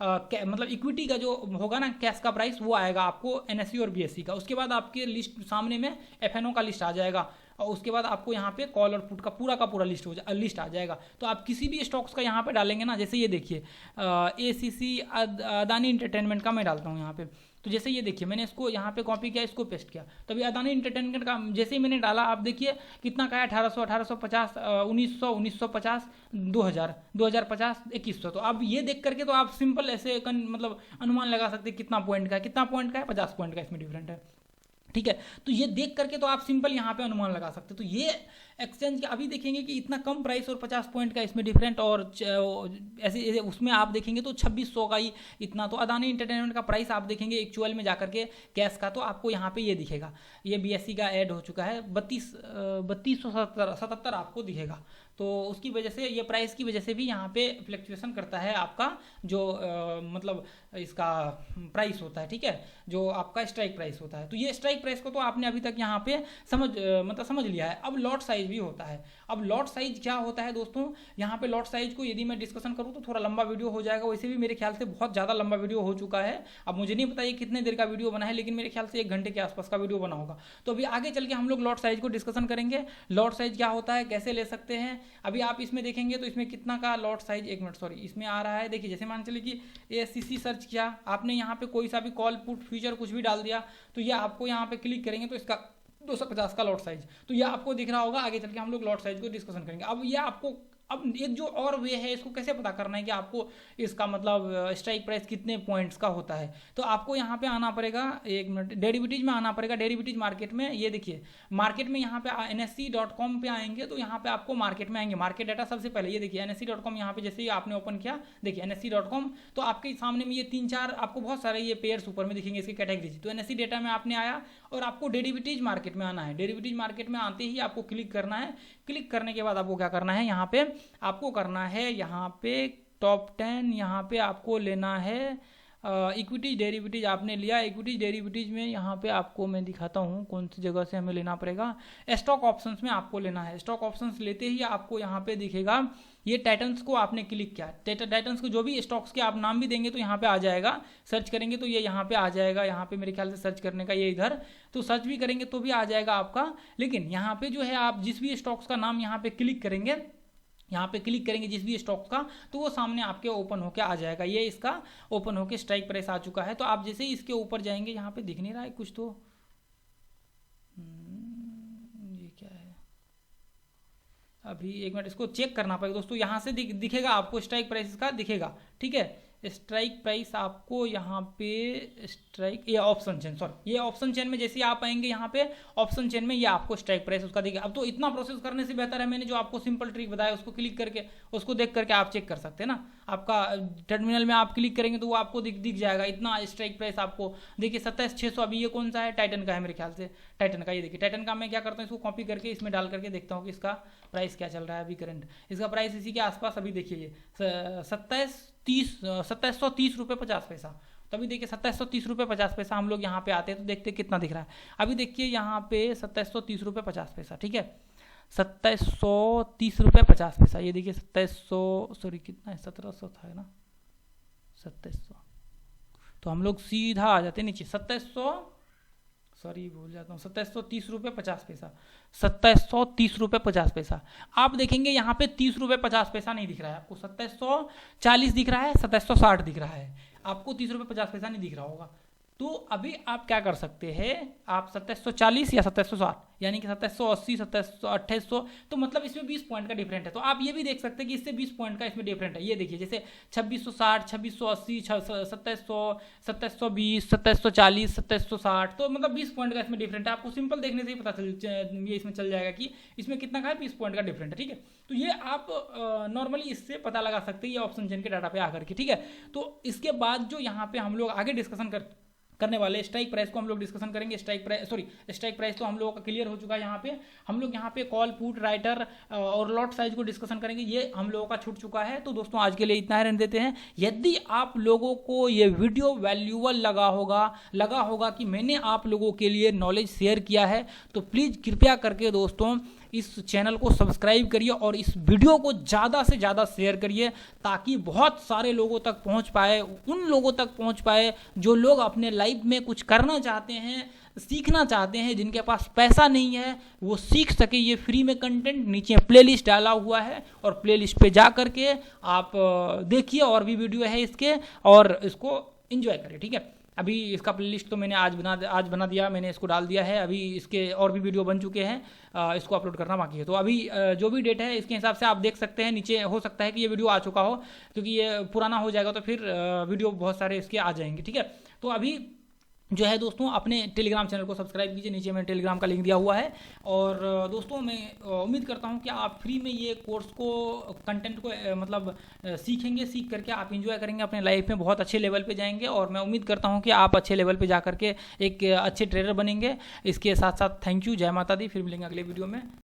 मतलब इक्विटी का जो होगा ना कैश का प्राइस वो आएगा आपको NSE और BSE का, उसके बाद आपके लिस्ट सामने में एफ&ओ का लिस्ट आ जाएगा, और उसके बाद आपको यहाँ पे कॉल और पुट का पूरा लिस्ट आ जाएगा। तो आप किसी भी स्टॉक्स का यहाँ पे डालेंगे ना, जैसे ये देखिए ACC अदानी इंटरटेनमेंट का मैं डालता हूँ यहाँ पे, तो जैसे ये देखिए मैंने इसको यहाँ पे कॉपी किया, इसको पेस्ट किया, तभी अदानी इंटरटेनमेंट का जैसे ही मैंने डाला आप देखिए कितना का है 1800, 1850, 1900, 1950, 2000, 2050, 2100। तो आप ये देख करके तो आप सिंपल ऐसे मतलब अनुमान लगा सकते हैं कितना पॉइंट का है 50 पॉइंट का इसमें डिफरेंट है, ठीक है। तो ये देख करके तो आप सिंपल यहाँ पे अनुमान लगा सकते हो। तो ये एक्सचेंज के अभी देखेंगे कि इतना कम प्राइस और 50 पॉइंट का इसमें डिफरेंट, और ऐसे उसमें आप देखेंगे तो 2600 का ही इतना। तो अदानी इंटरटेनमेंट का प्राइस आप देखेंगे एक्चुअल में जाकर के कैश का, तो आपको यहाँ पे ये दिखेगा, ये BSE का ऐड हो चुका है 3277 आपको दिखेगा। तो उसकी वजह से ये प्राइस की वजह से भी यहाँ पे फ्लक्चुएशन करता है आपका जो मतलब इसका प्राइस होता है, ठीक है, जो आपका स्ट्राइक प्राइस होता है। तो ये स्ट्राइक प्राइस को तो आपने अभी तक यहाँ पे समझ लिया है। अब लॉट साइज भी होता है। अब लॉट साइज क्या होता है दोस्तों, यहाँ पे लॉट साइज को यदि मैं डिस्कशन करूँ तो थोड़ा लंबा वीडियो हो जाएगा, वैसे भी मेरे ख्याल से बहुत ज़्यादा लंबा वीडियो हो चुका है। अब मुझे नहीं पता ये कितने देर का वीडियो बना है, लेकिन मेरे ख्याल से 1 घंटे के आसपास का वीडियो बना होगा। तो अभी आगे चल के हम लोग लॉट साइज को डिस्कशन करेंगे, लॉट साइज क्या होता है, कैसे ले सकते हैं। अभी आप इसमें देखेंगे तो इसमें कितना का लॉट साइज, 1 मिनट सॉरी, इसमें आ रहा है, देखिए जैसे मान चलिए कि ACC सर्च किया आपने, यहाँ पे कोई सा भी कॉल पुट फ्यूचर कुछ भी डाल दिया, तो ये आपको यहाँ पे क्लिक करेंगे तो इसका 250 का लॉट साइज, तो यह आपको दिख रहा होगा। आगे चल के हम लोग लॉट साइज को डिस्कशन करेंगे। अब ये आपको, अब एक जो और वे है इसको कैसे पता करना है कि आपको इसका मतलब स्ट्राइक प्राइस कितने पॉइंट्स का होता है, तो आपको यहाँ पे आना पड़ेगा, 1 मिनट, डेरिवेटिव में आना पड़ेगा। डेरिवेटिव मार्केट में ये देखिए, मार्केट में यहाँ पे NSE.com पे आएंगे तो यहाँ पे आपको मार्केट में आएंगे, मार्केट डाटा सबसे पहले ये देखिए NSE.com, यहाँ पे जैसे ही आपने ओपन किया देखिए NSE.com, तो आपके सामने में ये 3-4 आपको बहुत सारे ये पेयर्स ऊपर में दिखेंगे इसके कैटेगरीज। तो NSE डेटा में आपने आया और आपको डेरिवेटिव मार्केट में आना है। डेरिवेटिव मार्केट में आते ही आपको क्लिक करना है। क्लिक करने के बाद आपको क्या करना है, यहाँ पे आपको करना है, यहाँ पे टॉप 10 यहाँ पे आपको लेना है इक्विटी डेरिवेटिव। आपने लिया इक्विटी डेरिवेटिव में, यहाँ पे आपको मैं दिखाता हूँ कौन सी जगह से हमें लेना पड़ेगा। स्टॉक ऑप्शंस में आपको लेना है। स्टॉक ऑप्शंस लेते ही आपको यहाँ पे दिखेगा ये टाइटन्स को आपने क्लिक किया। टाइटन्स को जो भी स्टॉक्स के आप नाम भी देंगे तो यहाँ पे आ जाएगा, सर्च करेंगे तो ये यहाँ पे आ जाएगा। यहाँ पे मेरे ख्याल से सर्च करने का ये इधर, तो सर्च भी करेंगे तो भी आ जाएगा आपका। लेकिन यहाँ पे जो है आप जिस भी स्टॉक्स का नाम यहाँ पे क्लिक करेंगे, यहाँ पे क्लिक करेंगे जिस भी स्टॉक का, तो वो सामने आपके ओपन होके आ जाएगा। ये इसका ओपन होके स्ट्राइक प्राइस आ चुका है। तो आप जैसे ही इसके ऊपर जाएंगे, यहाँ पे दिख नहीं रहा है कुछ, तो ये क्या है, अभी 1 मिनट इसको चेक करना पड़ेगा दोस्तों। यहाँ से दिखेगा आपको स्ट्राइक प्राइस का दिखेगा, ठीक है। स्ट्राइक प्राइस आपको यहाँ पे स्ट्राइक, ये ऑप्शन चेन, सॉरी ये ऑप्शन चेन में जैसे आप आएंगे यहाँ पे ऑप्शन चेन में, ये आपको स्ट्राइक प्राइस उसका देखिए। अब तो इतना प्रोसेस करने से बेहतर है मैंने जो आपको सिंपल ट्रिक बताया उसको क्लिक करके, उसको देख करके आप चेक कर सकते हैं ना। आपका टर्मिनल में आप क्लिक करेंगे तो वो आपको दिख जाएगा इतना स्ट्राइक प्राइस आपको। देखिए 27,600, अभी ये कौन सा है, टाइटन का है मेरे ख्याल से, टाइटन का। ये देखिए टाइटन का मैं क्या करता हूँ, इसको कॉपी करके इसमें डाल करके देखता हूँ कि इसका प्राइस क्या चल रहा है अभी करंट। इसका प्राइस इसी के आसपास अभी देखिए ये 2730 रुपये 50 पैसा। तो अभी देखिए 2730 रुपये 50 पैसा, हम लोग यहाँ पे आते हैं तो देखते कितना दिख रहा है। अभी देखिए यहाँ पे 2730 रुपये 50 पैसा, ठीक है, 2730 रुपये 50 पैसा। ये देखिए 2700, सॉरी कितना है, 1700 था ना, 2700। तो हम लोग सीधा आ जाते हैं नीचे, 2700, सॉरी भूल जाता हूँ, 2730 रुपये 50 पैसा, 2730 रुपये 50 पैसा। आप देखेंगे यहाँ पे 30 रुपये 50 पैसा नहीं दिख रहा है आपको, 2740 दिख रहा है, 2760 दिख रहा है, आपको 30 रुपये 50 पैसा नहीं दिख रहा होगा। तो अभी आप क्या कर सकते हैं, आप 2740 या 2760, यानी कि 2780, 2700, तो मतलब इसमें 20 पॉइंट का डिफरेंट है। तो आप ये भी देख सकते हैं कि इससे 20 पॉइंट का इसमें डिफरेंट है। ये देखिए जैसे 2660, 2680, 2700, 2720, 2740, 2760, तो मतलब 20 पॉइंट का इसमें डिफरेंट है। आपको सिंपल देखने से ही पता ये इसमें चल जाएगा कि इसमें कितना का है, 20 पॉइंट का डिफरेंट है, ठीक है। तो ये आप नॉर्मली इससे पता लगा सकते हैं, ये ऑप्शन चेन के डाटा पे आकर के, ठीक है। तो इसके बाद जो यहाँ पे हम लोग आगे डिस्कशन करने वाले स्ट्राइक प्राइस को हम लोग डिस्कशन करेंगे। स्ट्राइक प्राइस तो हम लोगों का क्लियर हो चुका है। यहाँ पे हम लोग यहाँ पे कॉल, पुट, राइटर और लॉट साइज को डिस्कशन करेंगे, ये हम लोगों का छूट चुका है। तो दोस्तों आज के लिए इतना ही रहने देते हैं। यदि आप लोगों को ये वीडियो वैल्यूएबल लगा होगा कि मैंने आप लोगों के लिए नॉलेज शेयर किया है, तो प्लीज़ कृपया करके दोस्तों इस चैनल को सब्सक्राइब करिए और इस वीडियो को ज़्यादा से ज़्यादा शेयर करिए, ताकि बहुत सारे लोगों तक पहुंच पाए, उन लोगों तक पहुंच पाए जो लोग अपने लाइफ में कुछ करना चाहते हैं, सीखना चाहते हैं, जिनके पास पैसा नहीं है, वो सीख सके। ये फ्री में कंटेंट नीचे प्लेलिस्ट डाला हुआ है, और प्लेलिस्ट पे जा करके आप देखिए, और भी वीडियो है इसके, और इसको एंजॉय करें, ठीक है। अभी इसका प्लेलिस्ट तो मैंने आज बना दिया, मैंने इसको डाल दिया है। अभी इसके और भी वीडियो बन चुके हैं, इसको अपलोड करना बाकी है। तो अभी जो भी डेट है इसके हिसाब से आप देख सकते हैं, नीचे हो सकता है कि ये वीडियो आ चुका हो, क्योंकि ये पुराना हो जाएगा तो फिर वीडियो बहुत सारे इसके आ जाएंगे, ठीक है। तो अभी जो है दोस्तों अपने टेलीग्राम चैनल को सब्सक्राइब कीजिए, नीचे मैंने टेलीग्राम का लिंक दिया हुआ है। और दोस्तों मैं उम्मीद करता हूं कि आप फ्री में ये कोर्स को, कंटेंट को मतलब सीखेंगे, सीख करके आप एंजॉय करेंगे, अपने लाइफ में बहुत अच्छे लेवल पे जाएंगे। और मैं उम्मीद करता हूं कि आप अच्छे लेवल पे जा करके एक अच्छे ट्रेडर बनेंगे। इसके साथ साथ थैंक यू, जय माता दी, फिर मिलेंगे अगले वीडियो में।